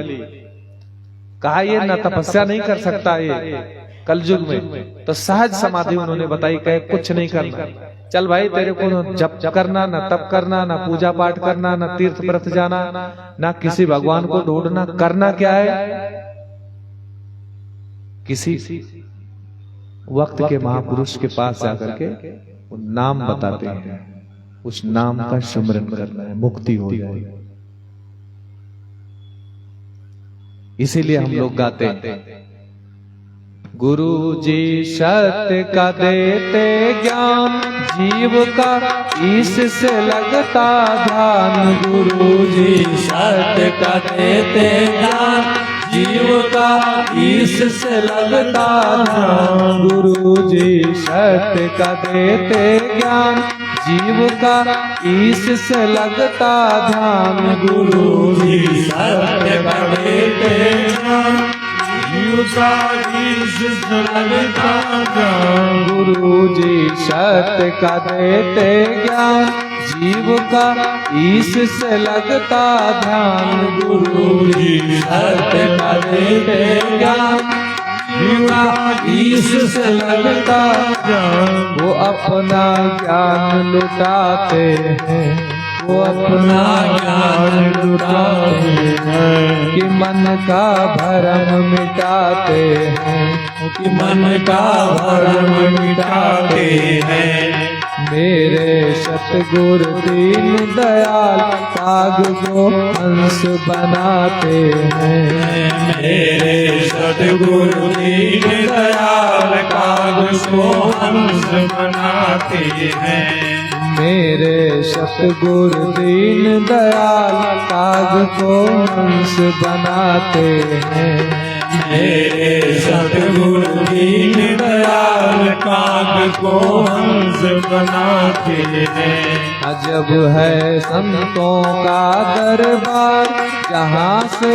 कहा ये न तपस्या नहीं कर सकता ये कलयुग में, तो सहज समाधि उन्होंने बताई, कहे कुछ नहीं करना, चल भाई तेरे को जप करना, न तप करना, न पूजा पाठ करना, न तीर्थ व्रत जाना, न किसी भगवान को ढूंढना, करना क्या है, किसी वक्त के महापुरुष के पास जाकर के वो नाम बताते हैं, उस नाम का स्मरण करना है, मुक्ति हो जाएगी। इसीलिए हम लोग गाते हैं, गुरु जी सत्य का देते ज्ञान, जीव का इससे लगता ध्यान। गुरु जी सत्य का देते ज्ञान, जीव का इससे लगता ध्यान। गुरु जी सत्य का देते ज्ञान, जीव का इससे लगता ध्यान। गुरु जी सत्य का देते ज्ञान, जीव का इससे लगता ध्यान। गुरु जी सत्य का देते ज्ञान, जीव का इससे लगता ध्यान। गुरु जी सत्य का देते ज्ञान, जीव का इससे लगता ध्यान। वो अपना ज्ञान लुटाते हैं, वो अपना ज्ञान लुटाते हैं, कि मन का भरम मिटाते हैं, कि मन का भरम मिटाते हैं। मेरे सतगुरु दीन दयाल काग को हंस बनाते हैं। मेरे सतगुरु दीन दयाल काग को हंस बनाते हैं। मेरे सतगुरु दीन दयाल काग को हंस बनाते हैं। मेरे सतगुरु दीन दयाल काग को हंस बनाते हैं। अजब है संतों का दरबार, जहाँ से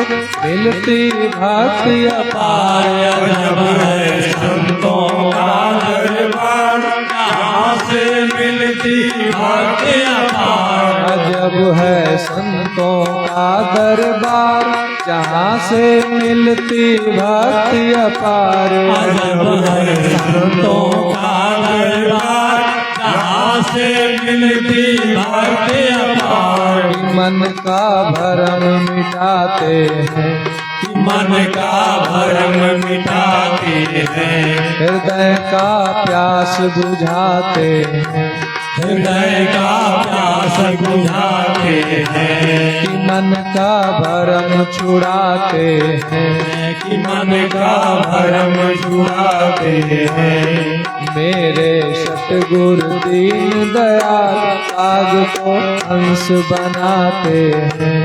मिलती भक्ति अपार। अजब है संतों का दरबार, जहाँ से मिलती भक्ति अपार। अजब है संतों का दरबार, जहाँ से मिलती भक्ति अपार। अजब है संतों का दरबार, जहाँ से मिलती भक्ति अपार। मन का भरम मिटाते हैं, मन का भरम मिटाते हैं। हृदय का प्यास बुझाते हैं, हृदय का प्यास बुझाते हैं। कि मन का भरम छुड़ाते हैं, कि मन का भरम छुड़ाते हैं। मेरे सतगुरु दीन दयाल काग को हंस बनाते हैं।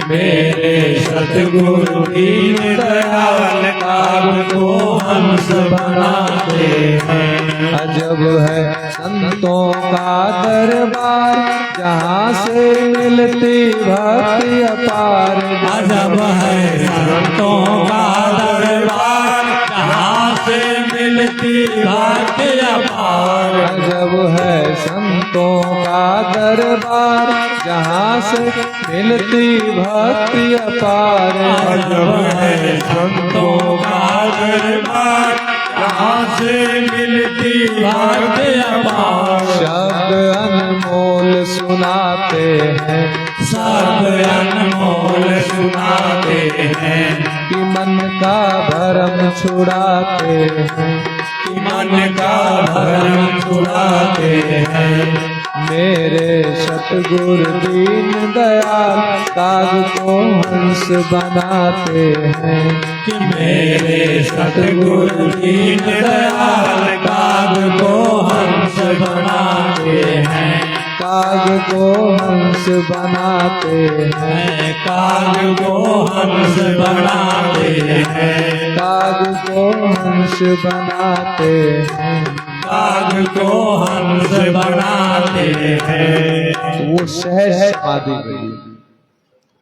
मेरे सतगुरु दीन दयाल काग को हंस बनाते हैं। अजब है संतों का दरबार, जहाँ से मिलती भक्ति अपार। अजब है संतों का दरबार, जहाँ से मिलती भक्ति अपार। अजब है संतों का दरबार, जहाँ से मिलती भक्ति अपार। अजब है संतों का दरबार, जहाँ से मिलती भक्ति अपार। शब्द अनमोल सुनाते हैं, शब्द अनमोल सुनाते हैं। कि मन का भरम छुड़ाते हैं, कि मन का भरम छुड़ाते हैं। मेरे सतगुरु दीन दयाल काग को हंस बनाते हैं। कि मेरे सतगुरु दीन दयाल काग को हंस बनाते हैं। काग को हंस बनाते हैं, काग को हंस बनाते हैं। काग को हंस बनाते हैं। काग को हंस बनाते हैं। वो सहज समाधि गई।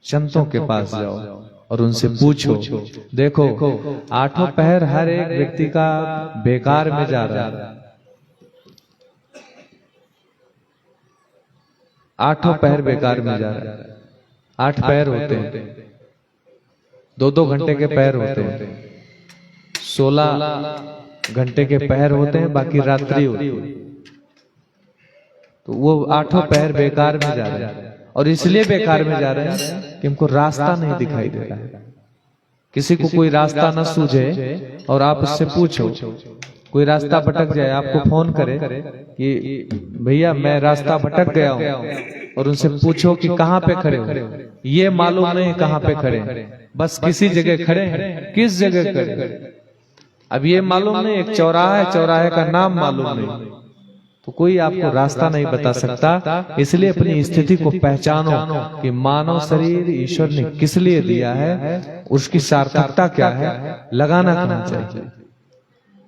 संतों के पास जाओ और उनसे पूछो, देखो आठों पहर हर एक व्यक्ति का बेकार में जा रहा है। आठों पहर बेकार में जा रहा है। 8 पैर होते हैं, 2-2 घंटे के पैर होते हैं, 16 घंटे के पैर होते हैं, बाकी रात्रि होती है। तो वो 8 पैर बेकार में जा रहे हैं। और इसलिए बेकार में जा रहे हैं कि हमको रास्ता नहीं दिखाई दे रहा है। किसी को कोई रास्ता न सूझे और आप उससे पूछो, कोई रास्ता भटक जाए, आपको फोन करे कि भैया मैं रास्ता भटक गया हूं, और उनसे पूछो कि कहाँ पे खड़े हो, ये मालूम नहीं कहाँ पे खड़े, बस किसी जगह खड़े हैं। किस जगह खड़े, अब ये मालूम नहीं, एक चौराहा है, चौराहे का नाम मालूम नहीं, तो कोई आपको रास्ता नहीं बता सकता। इसलिए अपनी स्थिति को पहचानो कि मानव शरीर ईश्वर ने किस लिए दिया है, उसकी सार्थकता क्या है, लगाना कहाँ चाहिए।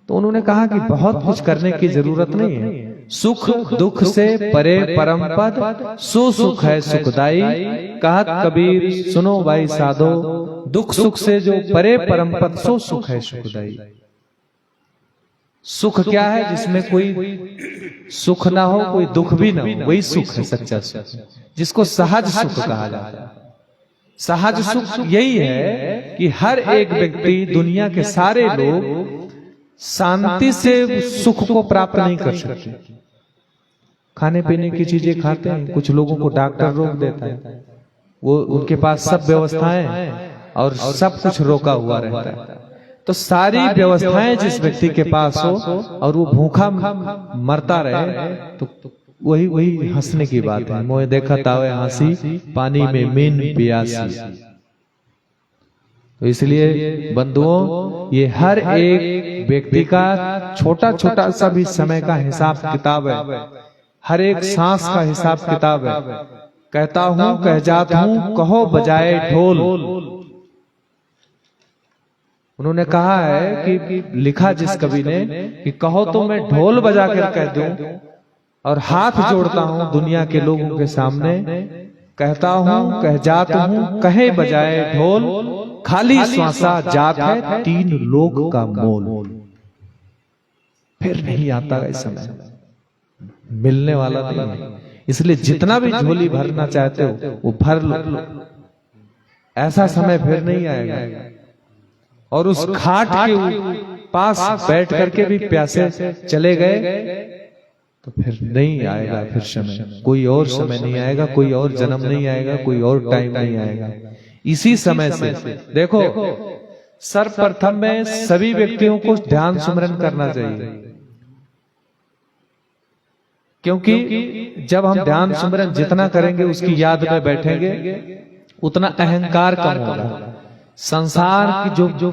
तो उन्होंने कहा कि बहुत कुछ करने की जरूरत नहीं है, सुख दुख से परे परम पद, सो सुख है सुखदाई। कहत कबीर सुनो भाई साधो, दुख सुख से जो परे परम पद, सो सुख है सुखदाई। सुख क्या है, जिसमें कोई सुख ना हो, कोई दुख भी ना हो, वही सुख है, सच्चा सुख, जिसको सहज सुख कहा जाता है। सहज सुख यही है कि हर एक व्यक्ति, दुनिया के सारे लोग शांति से सुख को प्राप्त नहीं कर सकते। खाने पीने की चीजें खाते हैं, कुछ लोगों को डॉक्टर रोक देता है, वो उनके पास सब व्यवस्थाएं और सब कुछ रोका हुआ रहता है। तो सारी व्यवस्थाएं जिस व्यक्ति के पास हो और वो भूखा मरता रहे, तो वही हंसने की बात है। मोए देखा तावे हंसी, पानी में मीन प्यासी। तो इसलिए बंधुओं, ये हर एक व्यक्ति का छोटा छोटा सा भी समय का हिसाब किताब है, हर एक सांस का हिसाब किताब है। कहता हूं कह जाता हूं, कहो बजाए ढोल। उन्होंने कहा है कि लिखा जिस कवि ने कि कहो तो मैं ढोल बजा कर कह दूं, और हाथ जोड़ता हूं दुनिया के लोगों के सामने, कहता हूं कह जाता हूं, कहे बजाए ढोल, खाली श्वासा जात है तीन लोग का मोल। फिर नहीं आता है समय, मिलने वाला नहीं है। इसलिए जितना भी झोली भरना चाहते हो वो भर लो, ऐसा समय फिर नहीं आएगा। और उस खाट के पास बैठ करके भी प्यासे चले गए तो फिर नहीं आएगा, फिर समय, कोई और समय नहीं आएगा, कोई और जन्म नहीं आएगा, कोई और टाइम नहीं आएगा। इसी समय से देखो, सर्वप्रथम में सभी व्यक्तियों को ध्यान सुमरन करना चाहिए, क्योंकि जब हम ध्यान सुमरन जितना करेंगे उसकी याद में बैठेंगे, उतना अहंकार कम होगा। संसार की जो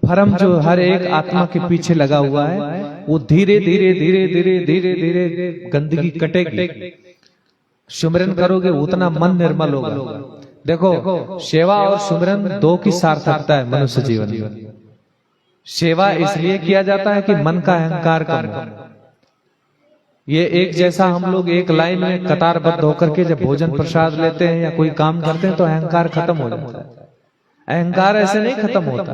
भ्रम जो हर एक आत्मा के पीछे लगा हुआ है, वो धीरे धीरे धीरे धीरे धीरे धीरे गंदगी कटेगी। सुमरन करोगे उतना मन निर्मल होगा। देखो, सेवा और सुमरन दो की सार्थकता है मनुष्य जीवन में। सेवा इसलिए किया जाता है कि मन का अहंकार कम हो। ये एक जैसा हम लोग एक लाइन में कतारबद्ध होकर के जब भोजन प्रसाद लेते हैं या कोई काम करते हैं तो अहंकार खत्म हो जाता है। अहंकार ऐसे नहीं खत्म होता।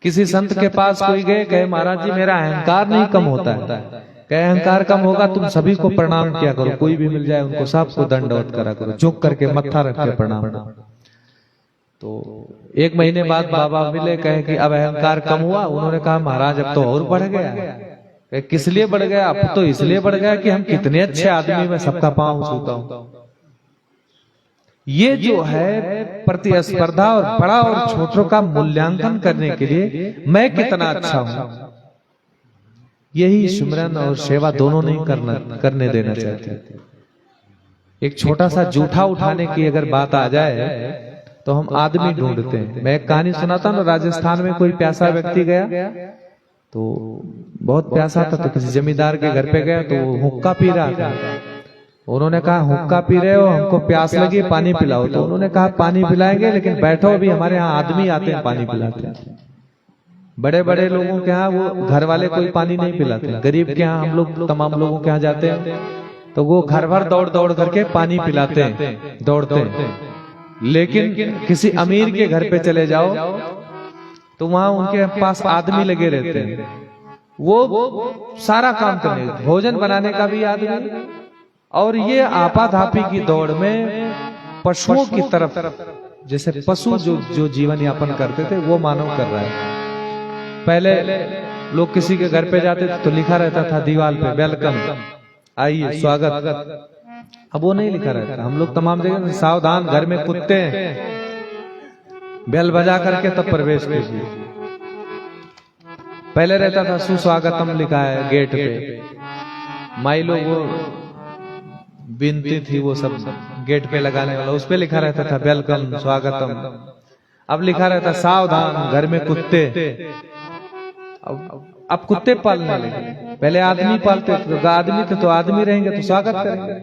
किसी संत के पास कोई गए, कहे महाराज जी मेरा अहंकार नहीं कम होता है। कहे अहंकार कम होगा, तुम सभी को प्रणाम किया करो, कोई भी मिल जाए उनको सबको दंडवत करा करो, झुक करके मत्था रख के प्रणाम। तो एक महीने बाद बाबा मिले, कहे कि अब अहंकार कम हुआ। उन्होंने कहा महाराज अब तो और बढ़ गया। किस लिए बढ़ गया? अब तो इसलिए बढ़ गया कि हम कितने अच्छे आदमी में सबका पांव छूता हूं। ये जो है प्रतिस्पर्धा और बड़ा और छोटों का मूल्यांकन करने के लिए मैं कितना अच्छा हूं, यही सुमरन और सेवा दोनों नहीं करने देना चाहते। एक छोटा सा जूठा उठाने की अगर बात आ जाए तो हम आदमी ढूंढते हैं। मैं एक कहानी सुनाता हूं, राजस्थान में कोई प्यासा व्यक्ति गया, तो बहुत प्यासा था, तो किसी जमींदार के घर पे गया तो वो हुक्का पी रहा था। उन्होंने कहा हुक्का पी रहे हो, हमको प्यास लगी, पानी पिलाओ। तो उन्होंने कहा पानी पिलाएंगे, लेकिन बैठो, अभी हमारे यहाँ आदमी आते हैं पानी पिलाते हैं। बड़े बड़े लोगों के यहाँ वो घर वाले कोई पानी नहीं पिलाते, गरीब के यहाँ हम लोग तमाम लोगों के यहाँ जाते हैं तो वो घर भर दौड़ दौड़ करके पानी पिलाते हैं, दौड़ते हैं। लेकिन किसी अमीर के घर पे चले जाओ तो वहां उनके पास आदमी लगे रहते हैं, वो सारा काम करने, भोजन बनाने का भी आदमी। और ये आपाधापी की दौड़ में पशुओं की तरफ, जैसे पशु जो जीवन यापन करते थे वो मानव कर रहा है। पहले लोग किसी के घर पे जाते थे तो लिखा रहता था दीवार पे वेलकम, आइए स्वागत। अब वो नहीं लिखा रहता। हम लोग तमाम जगह सावधान, घर में कुत्ते हैं, बेल बजा करके तब प्रवेश कीजिए। पहले रहता था सुस्वागतम लिखा है गेट पे। माई लोग वो बिनती थी वो सब गेट पे लगाने वाला, उस पे लिखा रहता था वेलकम, स्वागतम। अब लिखा रहता सावधान घर में कुत्ते। अब कुत्ते पालने लगे, पहले आदमी पालते थे, तो आदमी थे तो आदमी रहेंगे तो स्वागत करेंगे।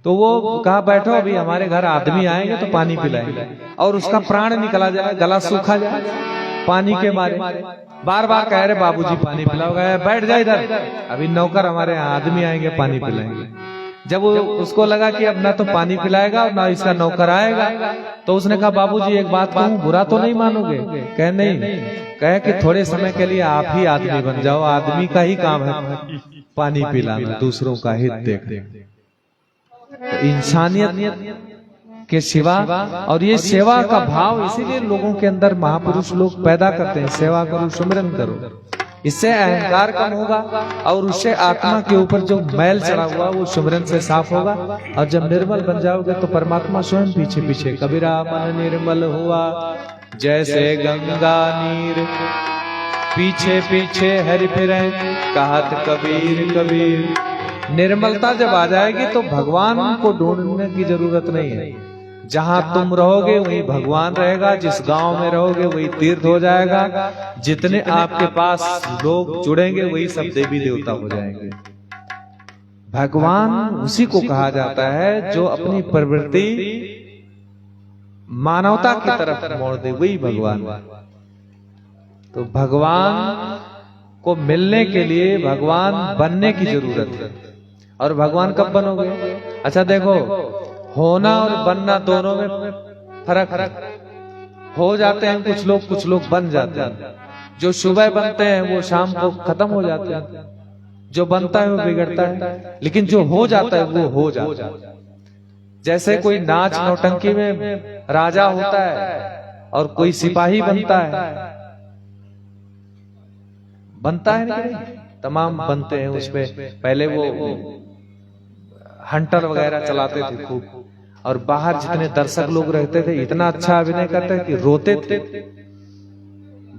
तो वो कहा बैठो अभी हमारे घर आदमी आएंगे तो पानी पिलाएंगे, और उसका प्राण निकला जाए, गला सूखा जाए पानी के मारे। बार बार कह रहे बाबूजी पानी पिलाओ, बैठ जाए इधर, अभी नौकर हमारे यहाँ आदमी आएंगे पानी पिलाएंगे। जब उसको लगा कि अब ना तो पानी पिलाएगा और ना इसका नौकर आएगा, तो उसने कहा बाबूजी एक बात कहूं, बुरा तो नहीं मानोगे? कहे नहीं, कहे कि थोड़े समय के लिए आप ही आदमी बन जाओ, आदमी का ही काम है पानी पिलाना, दूसरों का हित देखना। तो इंसानियत के सिवा, और ये सेवा का भाव इसीलिए लोगों के अंदर महापुरुष लोग पैदा करते हैं, सेवा करो, सुमिरन करो, इससे अहंकार कम होगा और उससे आत्मा के ऊपर जो मैल चढ़ा हुआ वो सुमिरन से साफ होगा। और जब निर्मल बन जाओगे तो परमात्मा स्वयं पीछे पीछे। कबीरा मन निर्मल हुआ जैसे गंगा नीर, पीछे पीछे हरि फिरे कहत कबीर कबीर। निर्मलता जब आ जाएगी तो भगवान को ढूंढने की जरूरत नहीं है। जहां तुम रहोगे वहीं भगवान रहेगा, जिस गांव में रहोगे वही तीर्थ हो जाएगा, जितने आपके पास लोग जुड़ेंगे वही सब देवी देवता हो जाएंगे। भगवान उसी को कहा जाता है जो अपनी प्रवृत्ति मानवता की तरफ मोड़ दे, वही भगवान। तो भगवान को मिलने के लिए भगवान बनने की जरूरत है। और भगवान कब बनोगे? अच्छा देखो, होना और बनना दोनों में फर्क हो जाते हैं। कुछ लोग बन जाते हैं, जो सुबह बनते हैं वो शाम को खत्म हो जाते हैं, जो बनता है वो बिगड़ता है, लेकिन जो हो जाता है वो हो जाता है। जैसे कोई नाच नौटंकी में राजा होता है और कोई सिपाही बनता है नहीं, तमाम बनते हैं उसमें। पहले वो हंटर वगैरह चलाते थे खूब, और बाहर जितने दर्शक लोग रहते थे इतना अच्छा अभिनय करते कि रोते थे।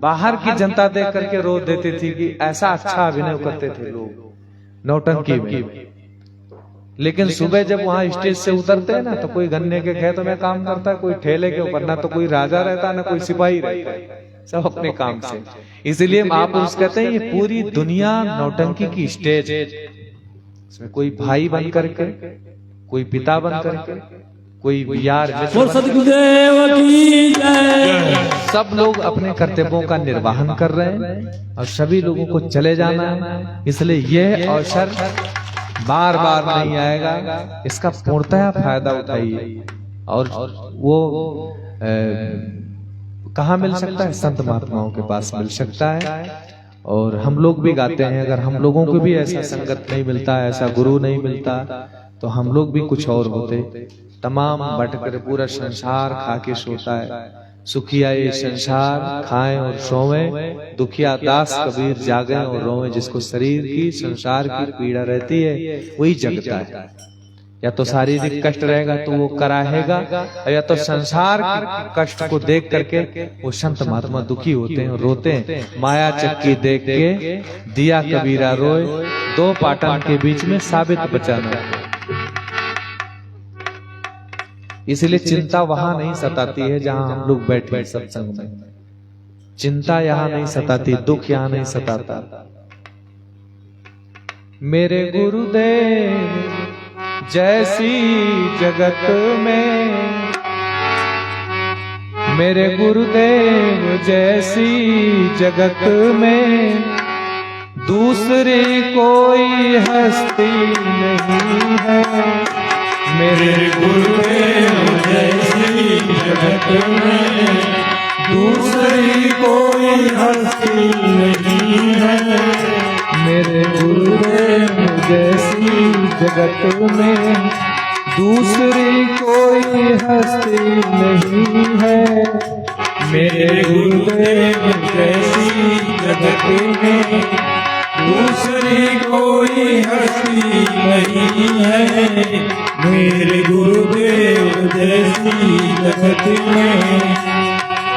बाहर की जनता देख करके रो देती थी कि ऐसा अच्छा अभिनय करते थे लोग नौटंकी में। लेकिन सुबह जब वहां स्टेज से उतरते हैं ना, तो कोई गन्ने के खेत में काम करता है, कोई ठेले के ऊपर, ना तो कोई राजा रहता है ना कोई सिपाही रहता है, सब अपने काम से। इसलिए महापुरुष कहते हैं ये पूरी दुनिया नौटंकी की स्टेज। इसमें कोई भाई बन करके, कोई पिता बन करके, कोई यार, सदगुरुदेव की जय। सब लोग अपने कर्तव्यों का निर्वहन कर रहे हैं और सभी लोगों को चले जाना है। इसलिए यह अवसर बार बार नहीं आएगा, इसका पूर्णतः फायदा उठाइए। और वो कहाँ मिल सकता है? संत महात्माओं के पास मिल सकता है। और हम लोग भी गाते हैं, अगर हम लोगों को भी ऐसा संगत नहीं मिलता, ऐसा गुरु नहीं मिलता, तो हम लोग भी कुछ और होते। तमाम बटकर पूरा संसार खा के सोता है, सुखिया ये संसार खाएं और सोवें, दुखिया दास कबीर जागे और रोवें। जिसको शरीर की संसार की पीड़ा रहती है वही जगता है। या तो शारीरिक कष्ट रहेगा तो वो कराहेगा, या तो संसार के कष्ट को देख करके वो संत महात्मा दुखी होते हैं और रोते हैं। माया चक्की देख के दिया कबीरा रोए, दो पाटन के बीच में साबित बचाना। इसलिए चिंता वहां नहीं सताती है जहां हम लोग बैठे हैं सत्संग में। चिंता यहाँ नहीं सताती, दुख यहाँ नहीं सताता। मेरे गुरुदेव जैसी जगत में, मेरे गुरुदेव जैसी जगत में दूसरी कोई हस्ती नहीं है। मेरे गुरुदेव जैसी जगत में दूसरी कोई हस्ती नहीं है। मेरे गुरुदेव जैसी जगत में दूसरी कोई हस्ती नहीं है। मेरे गुरुदेव जैसी जगत में दूसरी कोई हस्ती नहीं है। मेरे गुरुदेव जैसी जगत में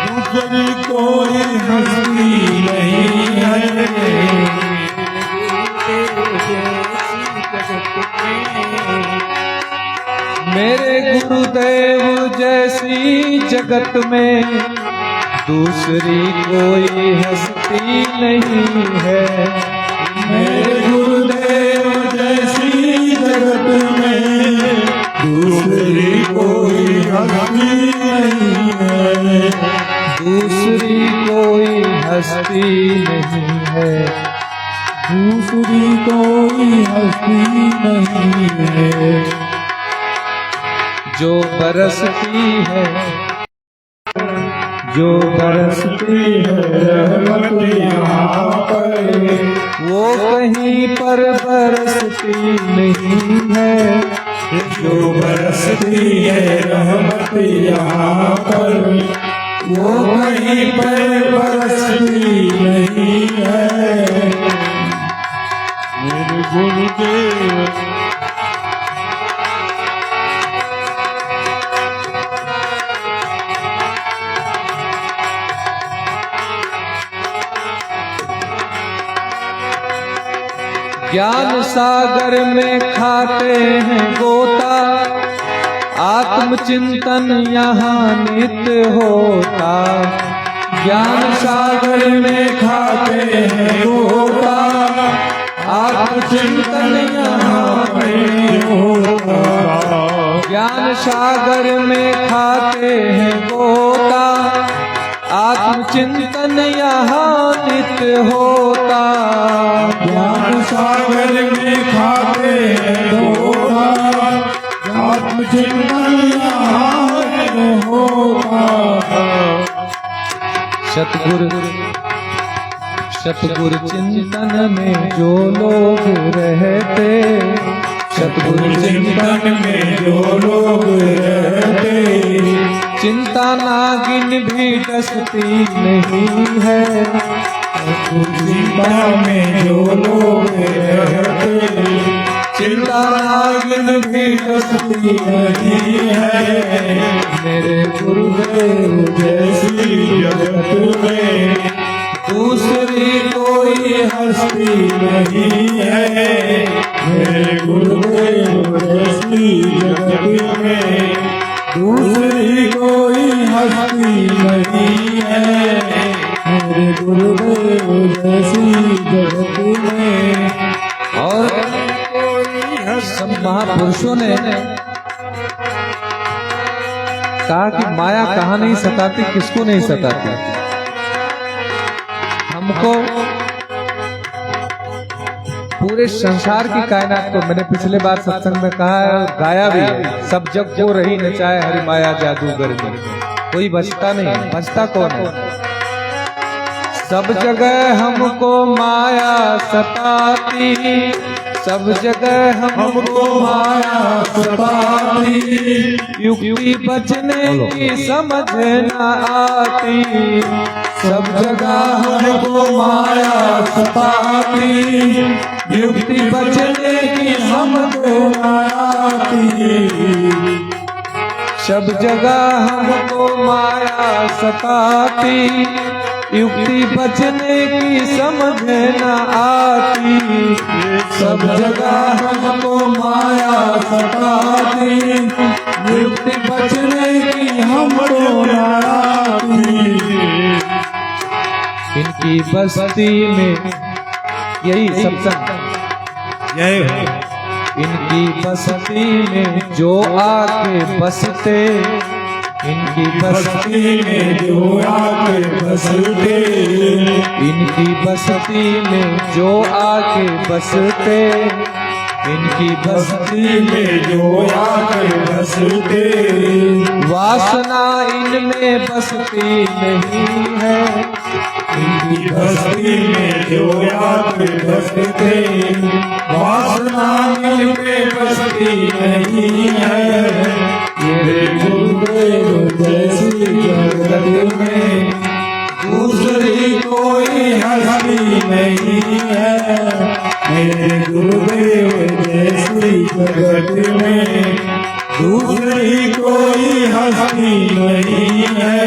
दूसरी कोई हस्ती नहीं है। मेरे गुरुदेव जैसी जगत में दूसरी कोई हस्ती नहीं है। मेरे गुरुदेव जैसी जगत में दूसरी कोई हस्ती नहीं है। दूसरी कोई हस्ती नहीं है। दूसरी कोई हस्ती नहीं है। जो बरसती है, जो बरसती है रहमत यहाँ पर, वो कहीं पर बरसती नहीं है। जो बरसती है रहमत यहाँ पर, वो कहीं पर बरसती नहीं है। मेरे गुरुदेव ज्ञान सागर में खाते हैं गोता, आत्मचिंतन यहाँ नित्य होता। ज्ञान सागर में खाते हैं गोता, आत्मचिंतन यहाँ पे होता। ज्ञान सागर में खाते हैं गोता, आत्मचिंतन यहाँ नित्य होता। ज्ञान सागर में खाते हैं गोता, आत्मचिंतन यहाँ पे होता। सतगुरु चिंतन में जो लोग रहते, सतगुरु चिंतन में जो लोग रहते, चिंता नागिन भी डसती नहीं है। चिंता में जो लोग रहते, चिंता नागिन भी डसती नहीं है। मेरे गुरुदेव जैसी जगत में दूसरी कोई हस्ती नहीं है। मेरे गुरुदेव जैसी जगत में दूसरी कोई हस्ती नहीं है। मेरे गुरुदेव जैसी जगत में और सब महापुरुषों ने कहा कि माया कहाँ नहीं सताती, किसको नहीं सताती। हमको पूरे संसार की कायनात को, मैंने पिछले बार सत्संग में कहा है और गाया भी है, सब जग को रही नचाए हरि माया जादूगर में। कोई बचता नहीं, बचता कौन है। सब जगह हमको माया सताती, सब जगह हमको माया सताती। युक्ति बचने की समझ न आती, सब जगह हमको माया सताती। युक्ति बचने की समझ न आती, सब जगह हमको माया सताती। युक्ति बचने की समझ न आती, सब जगह हमको माया सताती। युक्ति बचने की हमको न आती। इनकी बस्ती में यही सत्संग, इनकी बस्ती में जो आके बसते, इनकी बस्ती में जो आके बसते, इनकी बस्ती में जो आके बसते, इनकी बस्ती में जो आके बसते। वासना इनमें बसती नहीं है, इनकी बस्ती में जो आके बसते। वासना इनमें बसती नहीं है। मेरे गुरुदेव जैसी जगत में दूसरी कोई हस्ती नहीं है। मेरे गुरुदेव जैसी जगत में दूसरी कोई हस्ती नहीं है।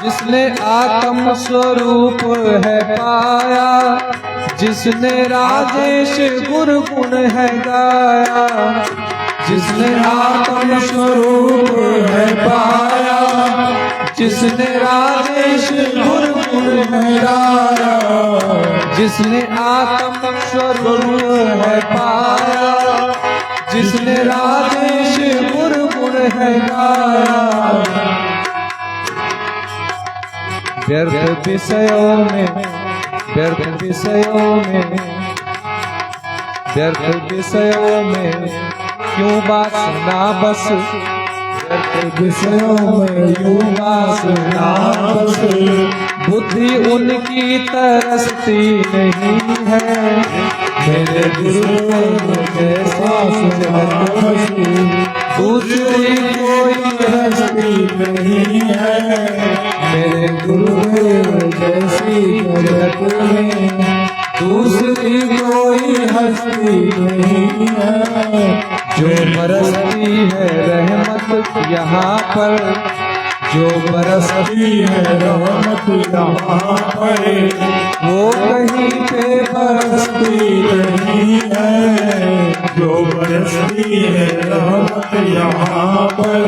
जिसने आत्म स्वरूप है पाया, जिसने राजेश गुरु गुण है गाया, जिसने आत्म स्वरूप है पाया, जिसने राजेश गुरु गुण है गाया, जिसने आत्म स्वरूप है पाया, जिसने राजेश गुरु गुण है गाया। व्यर्थ विषयों में, व्यर्थ विषयों में, व्यर्थ विषयों में क्यों वासना बस, व्यर्थ विषयों में क्यों वासना बस, बुद्धि उनकी तरसती नहीं है, मेरे गुरु जैसा दूसरी कोई हस्ती नहीं है, मेरे गुरुदेव जैसी जगत में दूसरी कोई हस्ती नहीं है। जो बरसती है रहमत यहाँ पर, जो बरसती है रहमत यहाँ पर, वो कहीं पे बरसती नहीं है। जो बरसती है रहमत यहाँ पर,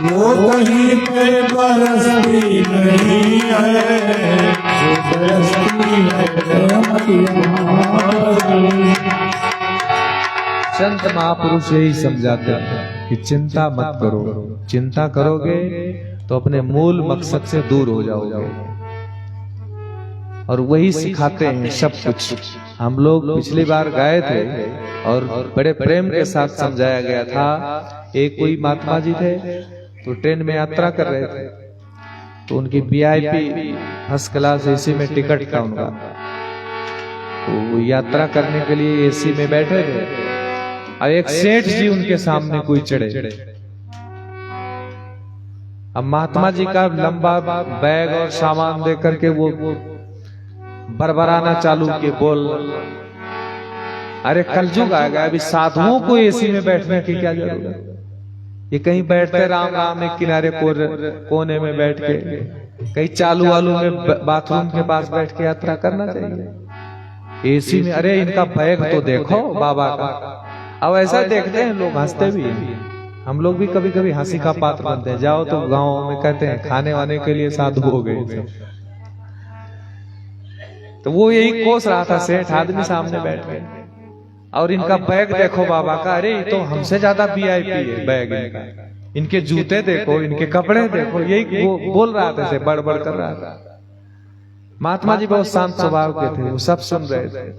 वो कहीं पे बरसती नहीं है। जो बरसती है रहमत यहाँ पर। संत महापुरुष यही समझाते हैं कि चिंता मत करो, चिंता करोगे तो अपने मूल मकसद से दूर हो जाओगे। और वही सिखाते हैं सब कुछ। हम लोग पिछली बार गए थे और बड़े प्रेम के साथ समझाया गया था। एक कोई महात्मा जी थे तो ट्रेन में यात्रा कर रहे थे, तो उनकी VIP फर्स्ट क्लास AC में टिकट था उनका, तो वो यात्रा करने के लिए AC में बैठे थे। अब एक सेठ जी उनके सामने कोई चढ़े। अब महात्मा जी का लंबा बैग और सामान देख करके वो बरबराना चालू किए, बोल अरे कलयुग आ गया, अभी साधुओं को AC में बैठने की क्या जरूरत, ये कहीं बैठते राम राम एक किनारे कोने में बैठ के, कहीं चालू वालू में बाथरूम के पास बैठ के यात्रा करना चाहिए। AC में अरे इनका बैग तो देखो बाबा का। अब ऐसा देखते हैं लोग, हंसते भी हैं। हम लोग भी कभी कभी हंसी का पात्र बनते हैं। जाओ तो गांव में कहते हैं खाने वाने के लिए साधु हो गए, तो वो यही कोस रहा था सेठ आदमी सामने बैठ गए। और इनका बैग देखो बाबा का, अरे तो हमसे ज्यादा VIP है बैग इनका, इनके जूते देखो, इनके कपड़े देखो, यही वो बोल रहा था, से बड़बड़ कर रहा था। महात्मा जी बहुत शांत स्वभाव के थे, वो सब सुन रहे थे।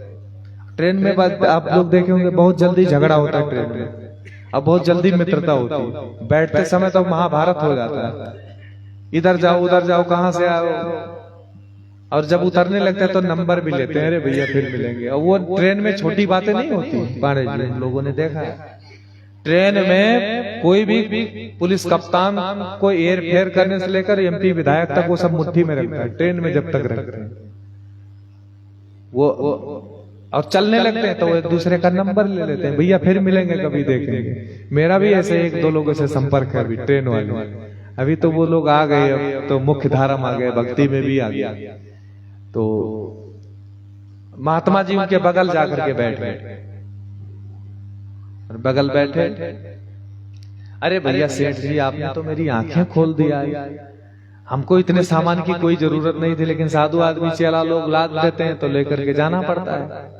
ट्रेन में आप लोग देखे होंगे बहुत जल्दी झगड़ा होता है ट्रेन में, अब बहुत जल्दी मित्रता होती है। बैठते समय तो महाभारत हो जाता है, इधर जाओ उधर जाओ, कहां से आओ, और जब उतरने लगते हैं तो नंबर भी लेते हैं, अरे भैया फिर मिलेंगे। और वो ट्रेन में छोटी बातें नहीं होती पांडे जी, हम लोगों ने देखा है ट्रेन में कोई भी पुलिस कप्तान को एयर फेयर करने से लेकर MP विधायक तक वो सब मुट्ठी में रखता है, ट्रेन में जब तक रखते हैं वो और चलने लगते हैं तो एक दूसरे का नंबर ले लेते हैं, भैया फिर मिलेंगे कभी देखेंगे। मेरा भी ऐसे एक दो लोगों से संपर्क है अभी ट्रेन वाले, अभी तो वो लोग आ गए, अब तो मुख्य धारा में आ गए, भक्ति में भी आ गया। तो महात्मा जी उनके बगल जाकर के बैठ गए, बगल बैठे, अरे भैया सेठ जी आपने तो मेरी आंखें खोल दिया है, हमको इतने सामान की कोई जरूरत नहीं थी, लेकिन साधु आदमी चला लोग लाद देते हैं तो लेकर के जाना पड़ता है।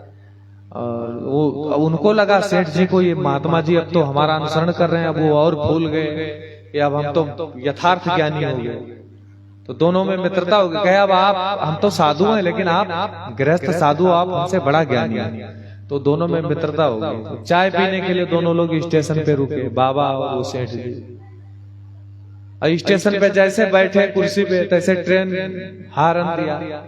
और वो उनको लगा सेठ जी को ये महात्मा जी अब तो हमारा अनुसरण कर रहे हैं, अब वो और भूल गए कि अब हम तो यथार्थ ज्ञानी हो गए। तो दोनों में मित्रता हो गई। कहे अब आप, हम तो साधु हैं लेकिन आप गृहस्थ साधु, आप हमसे बड़ा ज्ञानी है। तो दोनों में मित्रता हो गई। चाय पीने के लिए दोनों लोग स्टेशन पे रुके, बाबा और वो सेठ जी। और स्टेशन पे जैसे बैठे कुर्सी पे तैसे ट्रेन हारन दिया,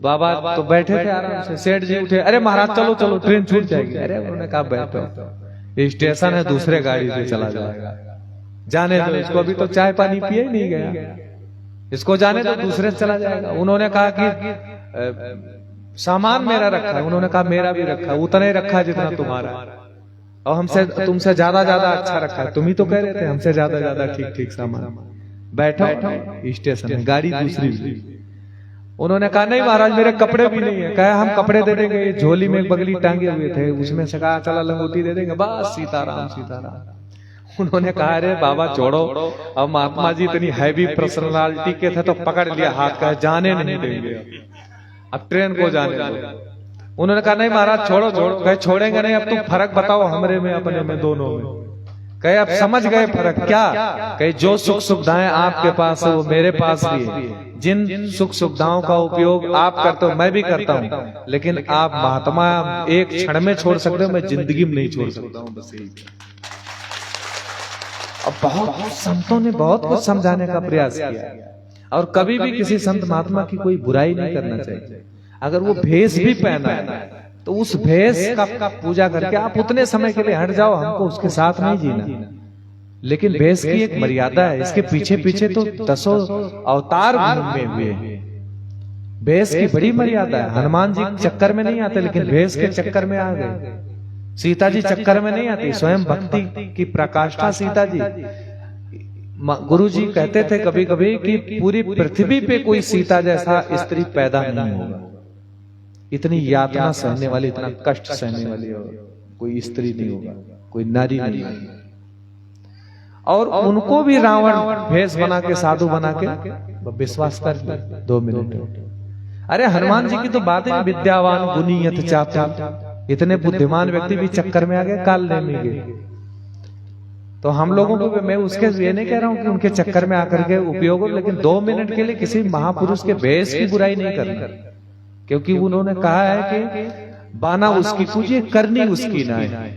बाबा तो बैठे थे आराम से, सेठ जी उठे, अरे महाराज चलो चलो ट्रेन छूट जाएगी। अरे उन्होंने कहा बैठो, स्टेशन है दूसरे गाड़ी से चला जाएगा, जाने दो इसको, अभी तो चाय पानी पिए नहीं गया, इसको जाने दो दूसरे से चला जाएगा। उन्होंने कहा कि सामान मेरा रखा है, उन्होंने कहा मेरा भी रखा है, उतना ही रखा है जितना तुम्हारा, और हमसे तुमसे ज्यादा अच्छा रखा है, तुम ही तो कह रहे थे हमसे ज्यादा ठीक सामान। बैठो स्टेशन में, गाड़ी दूसरी ली। उन्होंने कहा नहीं महाराज मेरे कपड़े भी नहीं है। कहा हम कपड़े दे देंगे, झोली में एक बगली टांगे हुए थे, उसमें से कहा चला लंगोटी दे देंगे, बस सीताराम सीताराम। उन्होंने कहा अरे बाबा छोड़ो, अब महात्मा जी इतनी हैवी पर्सनालिटी के थे तो पकड़ लिया हाथ का, जाने नहीं देंगे, अब ट्रेन को जाने दो। उन्होंने कहा नहीं महाराज छोड़ो छोड़ो। कहे छोड़ेंगे नहीं, अब तुम फर्क बताओ हमरे में अपने में दोनों में। कहे अब समझ गए फर्क क्या? कहे जो सुख सुविधाएं आपके पास है वो मेरे पास भी है, जिन सुख सुविधाओं का उपयोग आप करते हो मैं भी करता हूँ, लेकिन आप महात्मा एक क्षण में छोड़ सकते हो, मैं जिंदगी में नहीं छोड़ सकता हूँ। बस यही। अब बहुत संतों ने बहुत कुछ समझाने का प्रयास किया, और कभी भी किसी संत महात्मा की कोई बुराई नहीं करना चाहिए। अगर वो भेष भी पहना है तो उस भेष का पूजा करके आप उतने समय के लिए हट जाओ, हमको उसके साथ नहीं जीना। लेकिन भेष की एक मर्यादा है, इसके पीछे पीछे तो 10 अवतार में हुए हैं। भेष की बड़ी मर्यादा है। हनुमान जी चक्कर में नहीं आते, लेकिन भेष के चक्कर में आ गए। सीता जी चक्कर में नहीं आती, स्वयं भक्ति की प्रकाष्ठा सीता जी। गुरु जी कहते थे कभी कभी कि पूरी पृथ्वी पे कोई सीता जैसा स्त्री पैदा नहीं होगा। इतनी यातना सहने वाली, इतना कष्ट सहने वाली कोई स्त्री नहीं होगा, कोई नारी नहीं होगी। और उनको भी रावण भेष बना के, साधु बना के विश्वास कर लिया 2 मिनट। अरे हनुमान जी की तो बात है, विद्यावान गुणी यथ चातुर, इतने बुद्धिमान व्यक्ति भी चक्कर में आ गए, काल में गए। तो हम लोगों को, मैं उसके ये नहीं कह रहा हूं कि उनके चक्कर में आकर के उपयोग हो, लेकिन 2 मिनट के लिए किसी महापुरुष के भेष की बुराई नहीं करनी, क्योंकि उन्होंने कहा है कि बाना उसकी पूजिए, करनी उसकी ना है।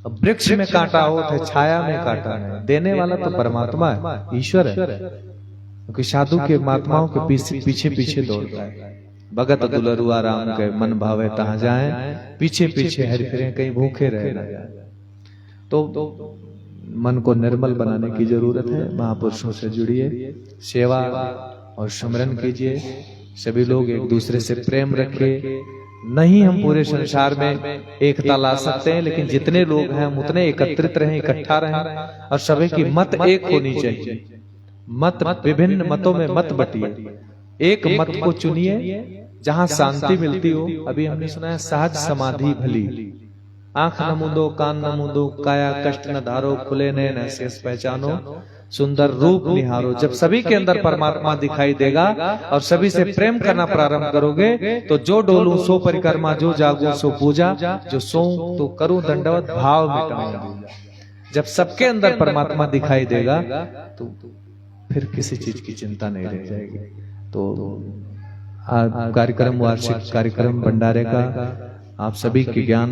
अब वृक्ष में कांटा हो तो छाया में कांटा नहीं, देने वाला तो परमात्मा है, ईश्वर है। क्योंकि साधु के महात्माओं के पीछे पीछे दौड़ता है। भगत दुलरुआ राम के मन भावे तहां जाए, पीछे पीछे हरि फिरे कहीं भूखे रहे ना जाए। तो मन को निर्मल बनाने की जरूरत है। महापुरुषों से जुड़िए, सेवा और सुमिरन कीजिए। सभी लोग एक दूसरे से प्रेम रखें। नहीं हम पूरे संसार में एकता ला सकते हैं, लेकिन जितने लोग हैं हम उतने एकत्रित रहें, इकट्ठा रहें, और सभी की मत एक होनी चाहिए। मत विभिन्न मतों में मत बटिए, एक मत को चुनिए जहां शांति मिलती हो। अभी हमने सुना है सहज समाधि भली, आंख न मूंदो, कान न मूंदो, काया कष्ट न धारो, खुले नयन शेष पहचानो, सुंदर रूप निहारो। जब सभी के अंदर परमात्मा दिखाई देगा और सभी से प्रेम करना प्रारंभ करोगे, तो जो डोलूं सो परिक्रमा, जो जागूं सो पूजा, जो सोऊं तो करूं दंडवत, भाव मिटाऊं। जब सबके अंदर परमात्मा दिखाई देगा तो फिर किसी चीज की चिंता नहीं रह जाएगी। तो कार्यक्रम, वार्षिक कार्यक्रम भंडारे का आप सभी के ज्ञान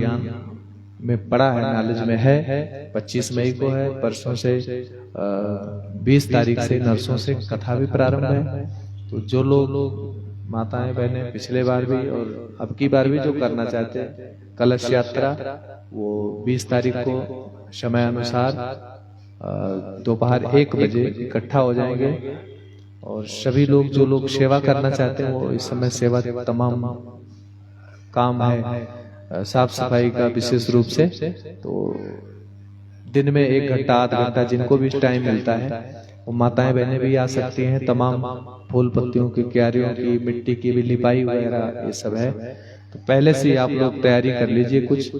में पड़ा है, नॉलेज में है। 25 मई को है, परसों से 20 तारीख से नरसों से कथा भी प्रारंभ है। तो जो लोग माताएं बहनें पिछले बार भी और अब की बार भी जो करना चाहते हैं कलश यात्रा, वो 20 तारीख को समय अनुसार दोपहर 1 बजे इकट्ठा हो जाएंगे। और सभी लोग, जो लोग सेवा करना चाहते हैं, वो इस समय सेवा तमाम काम है, साफ सफाई का विशेष रूप से। तो दिन में 1 घंटा, आध घंटा जिनको भी टाइम मिलता है, वो माताएं बहनें भी आ सकती हैं। तमाम फूल पत्तियों की, क्यारियों की, मिट्टी की भी लिपाई वगैरह ये सब है। तो पहले से आप लोग तैयारी कर लीजिए कुछ।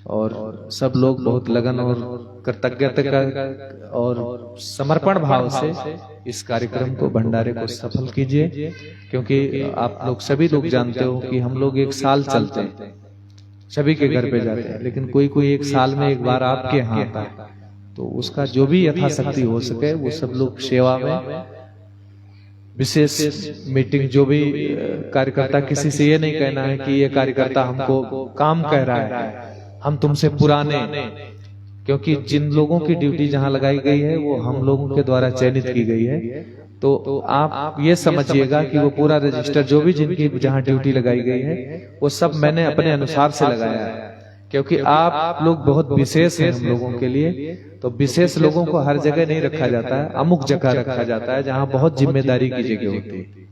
और सब लोग बहुत लगन और कृतज्ञता का और समर्पण भाव से इस कार्यक्रम को, भंडारे को सफल कीजिए। क्योंकि आप लोग सभी लोग जानते हो कि हम लोग 1 साल चलते हैं, सभी के घर पे जाते हैं, लेकिन कोई कोई 1 साल में 1 बार आपके यहाँ आता है। तो उसका जो भी यथाशक्ति हो सके वो सब लोग सेवा में, विशेष मीटिंग, जो भी कार्यकर्ता, किसी से ये नहीं कहना है कि ये कार्यकर्ता हमको काम कह रहा है, हम तुमसे पुराने। क्योंकि जिन लोगों की ड्यूटी जहां लगाई गई है वो हम लोगों के द्वारा चयनित की गई है। तो आप ये समझिएगा कि वो पूरा रजिस्टर, जो भी जिनकी जहां ड्यूटी लगाई गई है, वो सब मैंने अपने अनुसार से लगाया है। क्योंकि आप लोग बहुत विशेष हैं हम लोगों के लिए। तो विशेष लोगों को हर जगह नहीं रखा जाता है, अमुक जगह रखा जाता है जहां बहुत जिम्मेदारी की जगह होती है।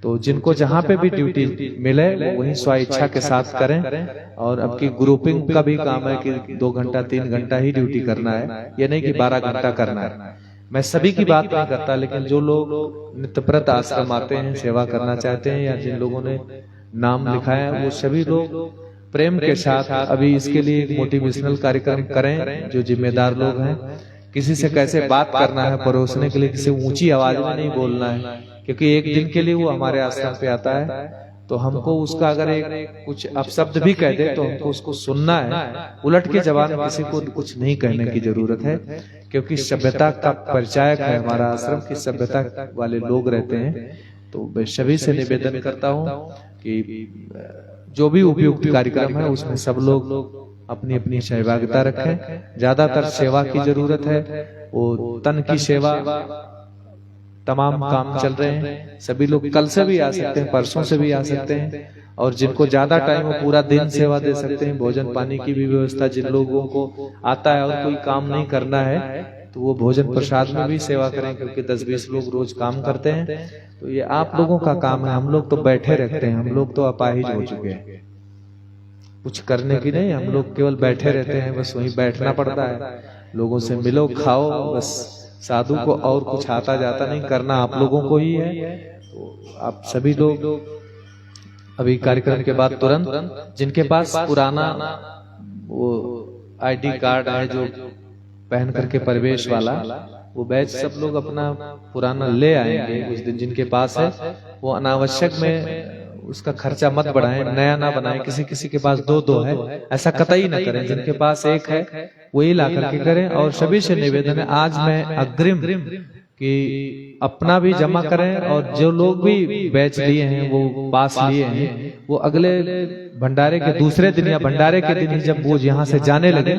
तो जिनको जहां पे भी ड्यूटी मिले वो वही स्व इच्छा के साथ करें। और अब की ग्रुपिंग का भी काम है कि 2 घंटा 3 घंटा ही ड्यूटी करना है, ये नहीं कि 12 घंटा करना है। मैं सभी की बात नहीं करता, लेकिन जो लोग नित्यप्रत आश्रम आते हैं, सेवा करना चाहते हैं, या जिन लोगों ने नाम लिखा है, वो सभी लोग प्रेम के साथ अभी इसके लिए एक मोटिवेशनल कार्यक्रम करें। जो जिम्मेदार लोग हैं, किसी से कैसे बात करना है परोसने के लिए, किसी ऊंची आवाज में नहीं बोलना है, क्योंकि एक दिन के लिए वो हमारे आश्रम पे आता है, तो हमको उसका अगर एक कुछ अपशब्द भी कह दे तो हमको उसको सुनना है। उलट के जवाब किसी को कुछ नहीं कहने की जरूरत है, क्योंकि सभ्यता का परिचायक है हमारा आश्रम की, सभ्यता वाले लोग रहते हैं। तो मैं सभी से निवेदन करता हूँ कि जो भी उपयुक्त कार्यक्रम है उसमें सब लोग अपनी अपनी सहभागिता रखें। ज्यादातर सेवा की जरूरत है, वो तन की सेवा, तमाम काम चल रहे हैं। सभी लोग कल से भी आ सकते हैं, परसों से भी आ सकते हैं, और जिनको ज्यादा टाइम हो पूरा दिन सेवा दे सकते हैं। भोजन पानी की भी व्यवस्था, जिन लोगों को आता है और कोई काम नहीं करना है तो वो भोजन प्रसाद में भी सेवा करें, क्योंकि 10-20 लोग रोज काम करते हैं। तो ये आप लोगों का काम है, हम लोग तो बैठे रहते हैं, हम लोग तो अपाहिज हो चुके हैं, कुछ करने की नहीं, हम लोग केवल बैठे रहते हैं, बस वहीं बैठना पड़ता है। लोगों से मिलो, खाओ, बस साधु को और कुछ आता जाता नहीं, करना आप लोगों को ही है। तो आप सभी लोग अभी कार्यक्रम के बाद तुरंत जिनके पास पुराना वो आईडी कार्ड है जो पहन करके प्रवेश वाला, वो बैच सब लोग अपना पुराना ले आएंगे उस दिन। जिनके पास है वो अनावश्यक में उसका खर्चा मत बढ़ाएं, नया ना बनाएं। किसी के पास दो है ऐसा कतई ना करें, जिनके पास एक है वही ला करके करें। और सभी से निवेदन है, आज मैं अग्रिम कि अपना भी जमा करें, और जो लोग भी बैच लिए हैं, वो पास लिए हैं, वो अगले भंडारे के दूसरे दिन या भंडारे के दिन ही जब वो यहाँ से जाने लगे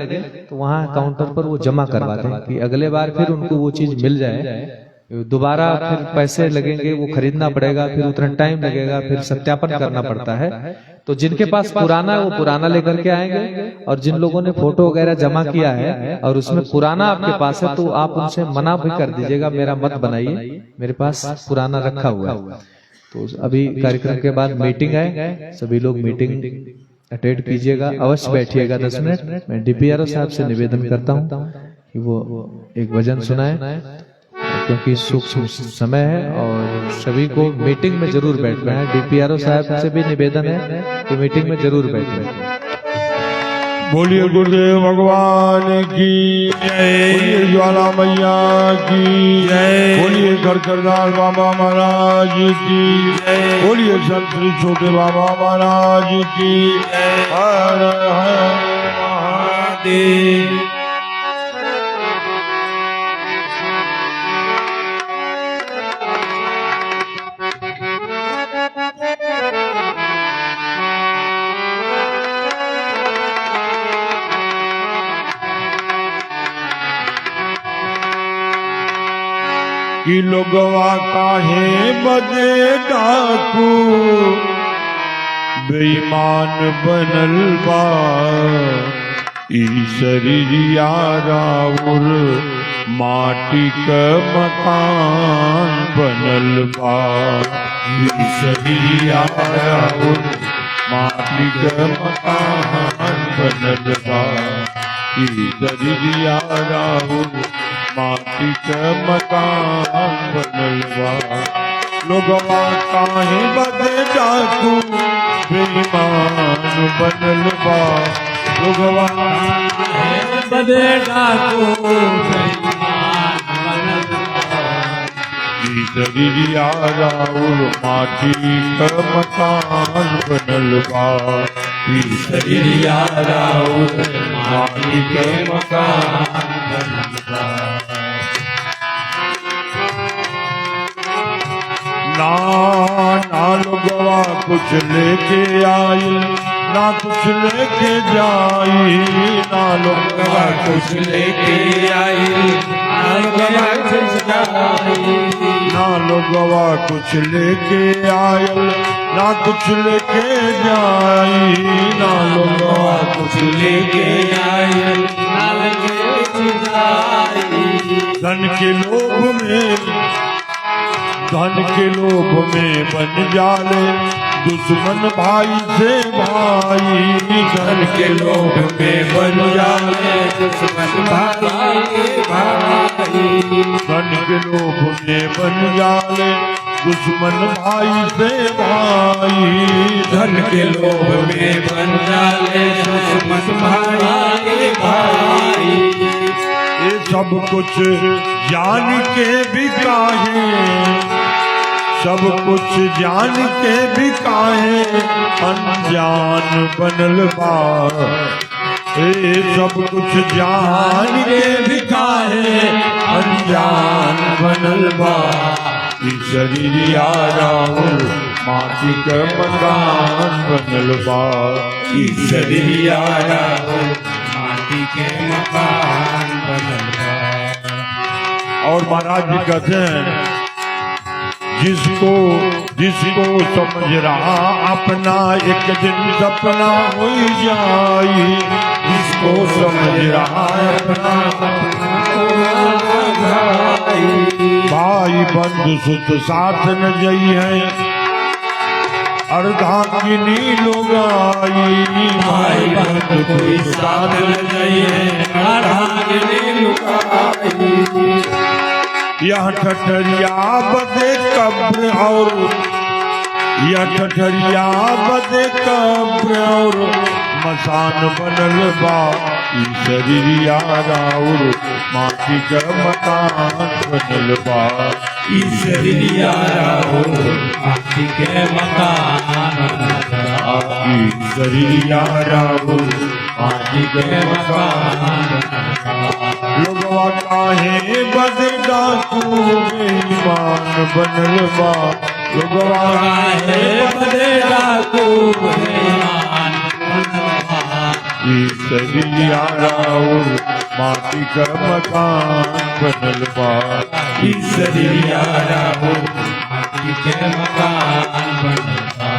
तो वहाँ काउंटर पर वो जमा करवा दें, कि अगले बार फिर उनको वो चीज मिल जाए। दोबारा फिर पैसे लगेंगे, वो खरीदना पड़ेगा, फिर उतना टाइम लगेगा, फिर सत्यापन करना पड़ता है। तो जिनके पास पुराना है वो पुराना लेकर के आएंगे, और जिन लोगों ने फोटो वगैरह जमा किया है और उसमें पुराना आपके पास है, तो आप उनसे मना भी कर दीजिएगा, मेरा मत बनाइए, मेरे पास पुराना रखा हुआ है। तो अभी कार्यक्रम के बाद मीटिंग है, सभी लोग मीटिंग अटेंड कीजिएगा, अवश्य बैठिएगा 10 मिनट। मैं डीपीआरओ साहब से निवेदन करता हूँ कि वो एक भजन सुनाए, क्योंकि सूक्ष्म समय है और सभी को मीटिंग में जरूर बैठना है। डीपीआरओ साहब से भी निवेदन है कि मीटिंग में जरूर बैठना। बोलिए गुरुदेव भगवान की जय, बोलिए ज्वाला मैया की जय, बोलिए करकरदास बाबा महाराज की जय, बोलिए संत श्री छोटे बाबा महाराज की जय। हर हर महादेव। कि लोगवा काहे बदे डाकू बेईमान बनल बा, ई शरीरिया राउर माटी क मकान बनल बा, ई शरीरिया राउर माटी क मकान बनल बा, ई शरीरिया राउर माटी का मकान बनल बा। लोगवा काहे बदे डाकू बेईमान बनल बा, लोगवा काहे बदे डाकू बेईमान बनल बा, ई शरीरिया राउर माटी का मकान बनल बा, ई शरीरिया राउर माटी के मकान बनल बा। ना लोगवा कुछ लेके आई, ना कुछ लेके जाई, ना लोगवा कुछ लेके आई, ना लोगवा कुछ जाई, ना लोगवा कुछ लेके आयल, ना कुछ लेके जाई, ना लोगवा कुछ लेके आयल, ना लेके जाई। धन के लोभ में बन जाले दुश्मन भाई से भाई धन के लोभ में बन जाए दुश्मन भाई भाई। धन के लोभ में बन जाए दुश्मन भाई से भाई। धन के लोभ में बन जाए दुश्मन भाई भाई। ये सब कुछ जान के भी काहे, सब कुछ जान के भी काहे अनजान बनल बा। ये सब कुछ जान के भी काहे अनजान बनल बा। ई शरीरिया राहुल माटी के मकान बनल बा। ई शरीरिया राहुल माटी के मकान बनल बा। और महाराज जी कहते हैं जिसको जिसको समझ रहा अपना एक दिन सपना हो जाई। जिसको समझ रहा अपना भाई बंधु सुत साथ न जई है अर्धांगिनी लोग आई। भाई बंधु कोई साथ न जाइए अर्धांगिनी लोग आई। यह ठठरिया बदे कब्र और यह ठठरिया बदे कब्र और मसान बनल बा। ई शरीरिया राउर माटी का मकान बनल बा। ई शरीरिया राहुल माटी के मकान बनल बा। ई शरीरिया राउर माटी के मकान बनल बा। लोगवा काहे बदे डाकू बेईमान बनल बा। लोगवा काहे बदे डाकू बेईमान बनल बा। ई शरीरिया राउर माटी का मकान बनल बा। ई शरीरिया राहुल माटी के मकान बनल बा।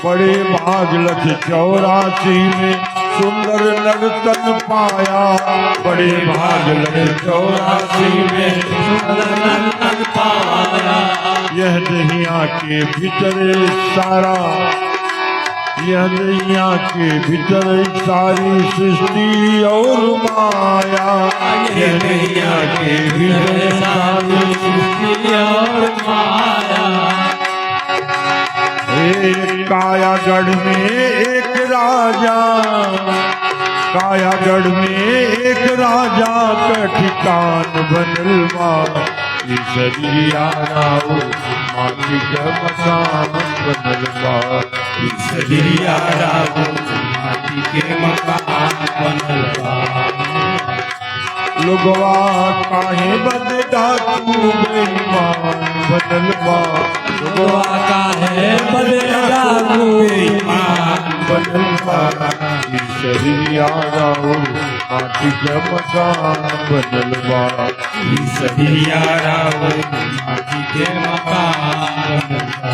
बड़े भागलत 84 में सुंदर नर्तन पाया। बड़े भागलत 84 में सुंदर नर्तन पाया। यह दहिया के भीतर सारा, यह दहिया के भीतर सारी सृष्टि और माया। यह दुनिया के भीतर सारी सृष्टि और माया। एक कायागढ़ में एक राजा, कायागढ़ में एक राजा का ठिकान बनल बा। ई शरीरिया राउर माटी का मकान बनल बा। ई शरीरिया राहुल माटी के मकान बनल बा। लोगवा काहे बदे डाकू बेईमान बनल बा। लोगवा काहे बदे डाकू बेईमान बनल बा। ई शरीरिया राउर माटी का मकान बनल बा। ई शरीरिया राहुल माटी के मकान बनल बा।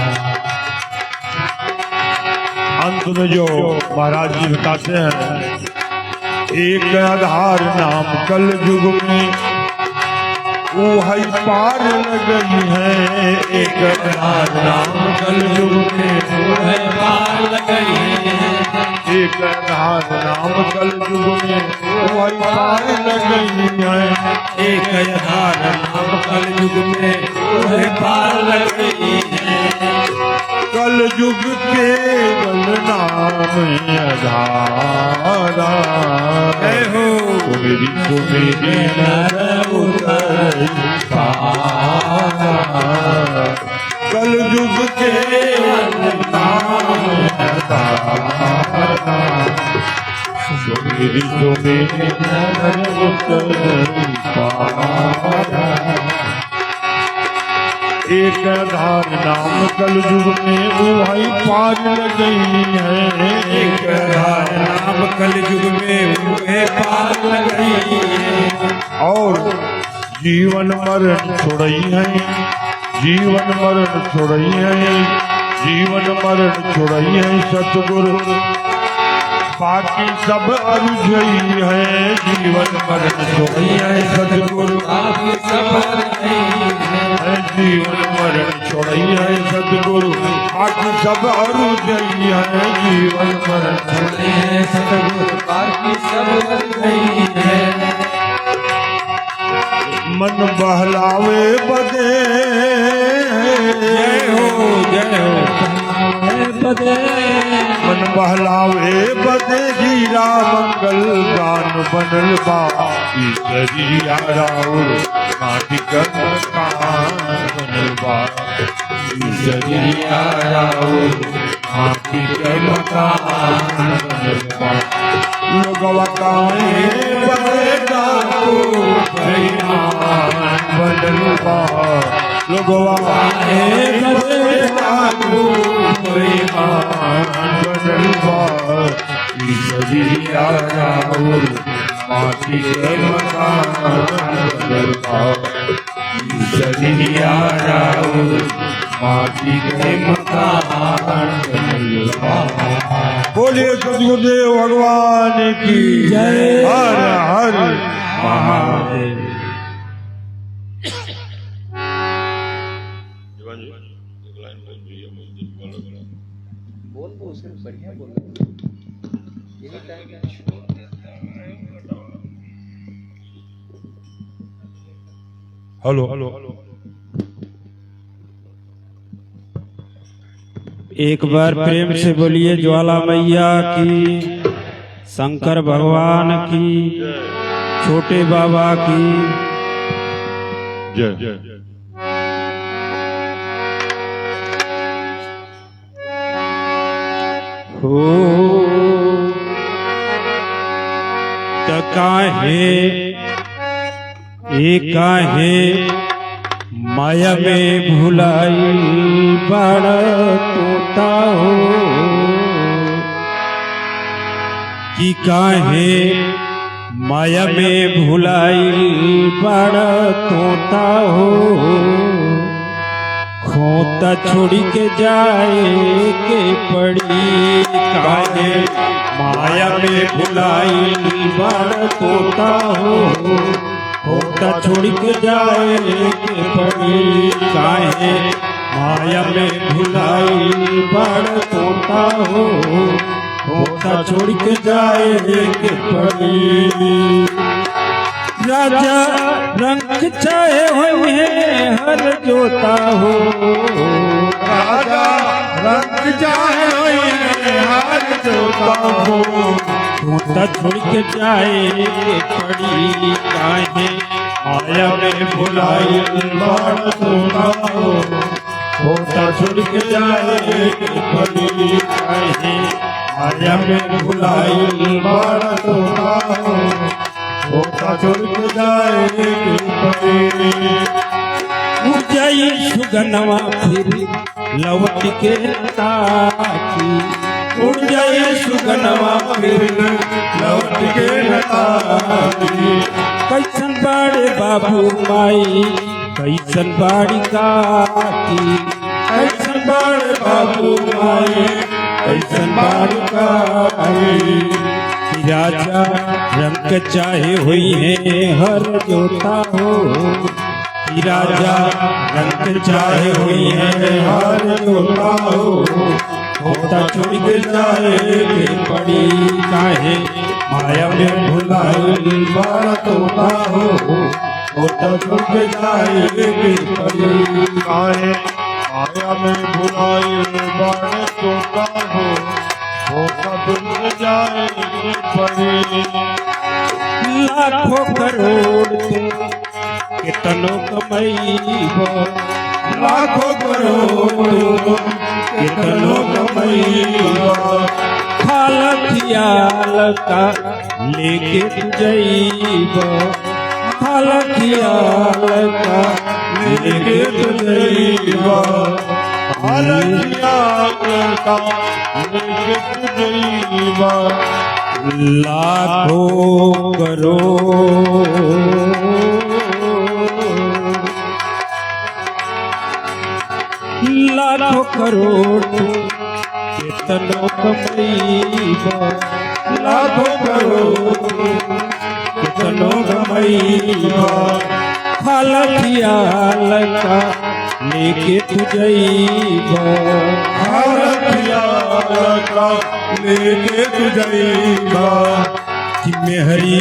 अंत में जो महाराज जी बताते हैं एक आधार नाम कल युग में वो है पार लगई है। एक आधार नाम कल युग में वो है पार लगई है। एक आधार नाम कल युग में वो है पार लगई है। एक आधार नाम कल युग में वो है पार लगई है। कल युग केवल नाम आधारा जय हो। मेरी तो मेरी नर उतर पारा। कल युग केवल नाम आधारा मेरी तो मेरी नर उतर पारा। एक आधार नाम कल युग में वो है पार लगई है। एक आधार नाम कल युग में वो है पार लगई है। और जीवन मरण छोड़ई है। जीवन मरण छोड़ई है। जीवन मरण छोड़ई है सतगुरु बाकी सब अरुझई है। जीवन मरण छोड़ई है सतगुरु बाकी सब नहीं है। जीवन मरण छोड़ई है सतगुरु बाकी सब अरुदयी है जीवन मरण छोड़े हैं सतगुरु बाकी सब अरुदयी है। मन बहलावे बदे जय हो जय हो बदे मन बहलावे बदे जीरा मंगल गान बनल बा ईश्वरिया राउर माटी कन कान बनल बा ईश्वरिया राउर माटी कन कान बनल बा लोगवा काहे बदे डाको भैयान बनल बा लोगवा काहे बदे डाको भैयान बनल बा ईश्वरिया राउर माटी के मकान बनल बा ईश्वरिया राउर माटी के मकान बनल बा। बोलिए सदगुरुदेव भगवान की जय। हर हर महादेव। हेलो हेलो एक बार प्रेम से बोलिए ज्वाला मैया की, शंकर भगवान की, छोटे बाबा की जय जय। हो त काहे काहे माया में भुलाई बड़ा तोता हो कि काहे माया में भुलाई बड़ा तोता हो खोता छोड़ी के जाए के पड़ी काहे माया में भुलाई बड़ा तोता हो खोता छोड़ के जाए के पड़ी काहे माया में भुलाई बड़ा तोता हो खोता छोड़ के जाए के पड़ी। राजा रंग चाहे हुए हर जोता हो राजा रंग चाहे हर जोता हो खोता छोड़ के जाए के पड़ी काहे माया में भुलाई बड़ा तोता हो खोता छोड़ के जाए के पड़ी काहे माया में भुलाई बड़ा तोता हो खोता छोड़ के जाए के पड़ी। उजई सुगनवा फिर लौट के ताकी उजई सुगनवा फिर लौट के ताकी कैसन बाड़े बाबू माई कैसन बाड़ी काकी कैसन बाड़े बाबू माई कैसन बाड़ी काकी राजा रंग चाहे हुई है हर जोता हो राजा रंग चाहे हुई है हर जोता हो खोता छोड़ के जाए के पड़ी काहे माया में भुलाई बड़ा तोता हो खोता छोड़ के जाए के पड़ी काहे माया में भुलाई बड़ा तोता हो खोता छोड़ के जाए के पड़ी। लाखों करोड़ तुम कितनो कमैबो लाखों करोड़ कितनो कमैबो खाल खियाल का लेके तू जइबो खाल खियाल का लेके तू जइबो अलगिया का लेके तुझीवा लाखों करोड़ लाखों करोड़ कितनो कमैबो लाखों करोड़ कितनो कमैबो खाल खियाल का लेके तुझैबो भारतिया का लेके तुझैबा कि मेहरी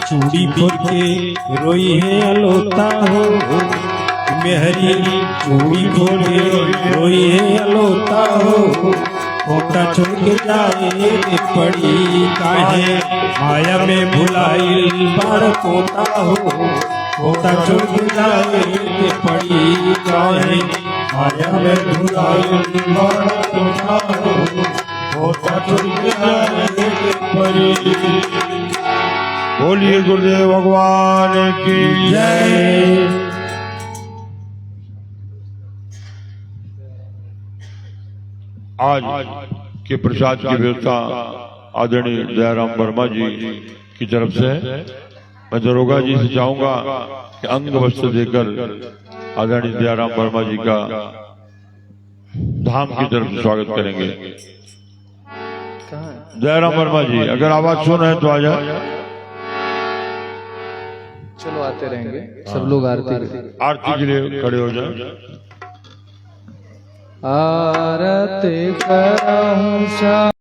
चूड़ी फोड़ के रोई है अलोता हो कि मेहरी चूड़ी फोड़ के रोई है अलोता हो पोता छोड़ के जाए पड़ी काहे माया में भुलाई बार पोता हो पोता छोड़ के जाए पड़ी काहे माया में भुलाई बार पोता हो पोता छोड़ के जाए पड़ी। बोलिए गुरुदेव भगवान की जय। आज के प्रसाद की व्यवस्था आदरणीय दयाराम वर्मा जी की तरफ से मैं दरोगा जी से चाहूंगा कि अंग वस्त्र देकर आदरणीय दयाराम वर्मा जी का धाम की तरफ से स्वागत करेंगे। दयाराम वर्मा जी अगर आवाज सुन रहे हैं तो आ जाए। चलो आते रहेंगे सब लोग आरती के लिए खड़े हो जाए। आरती करहूं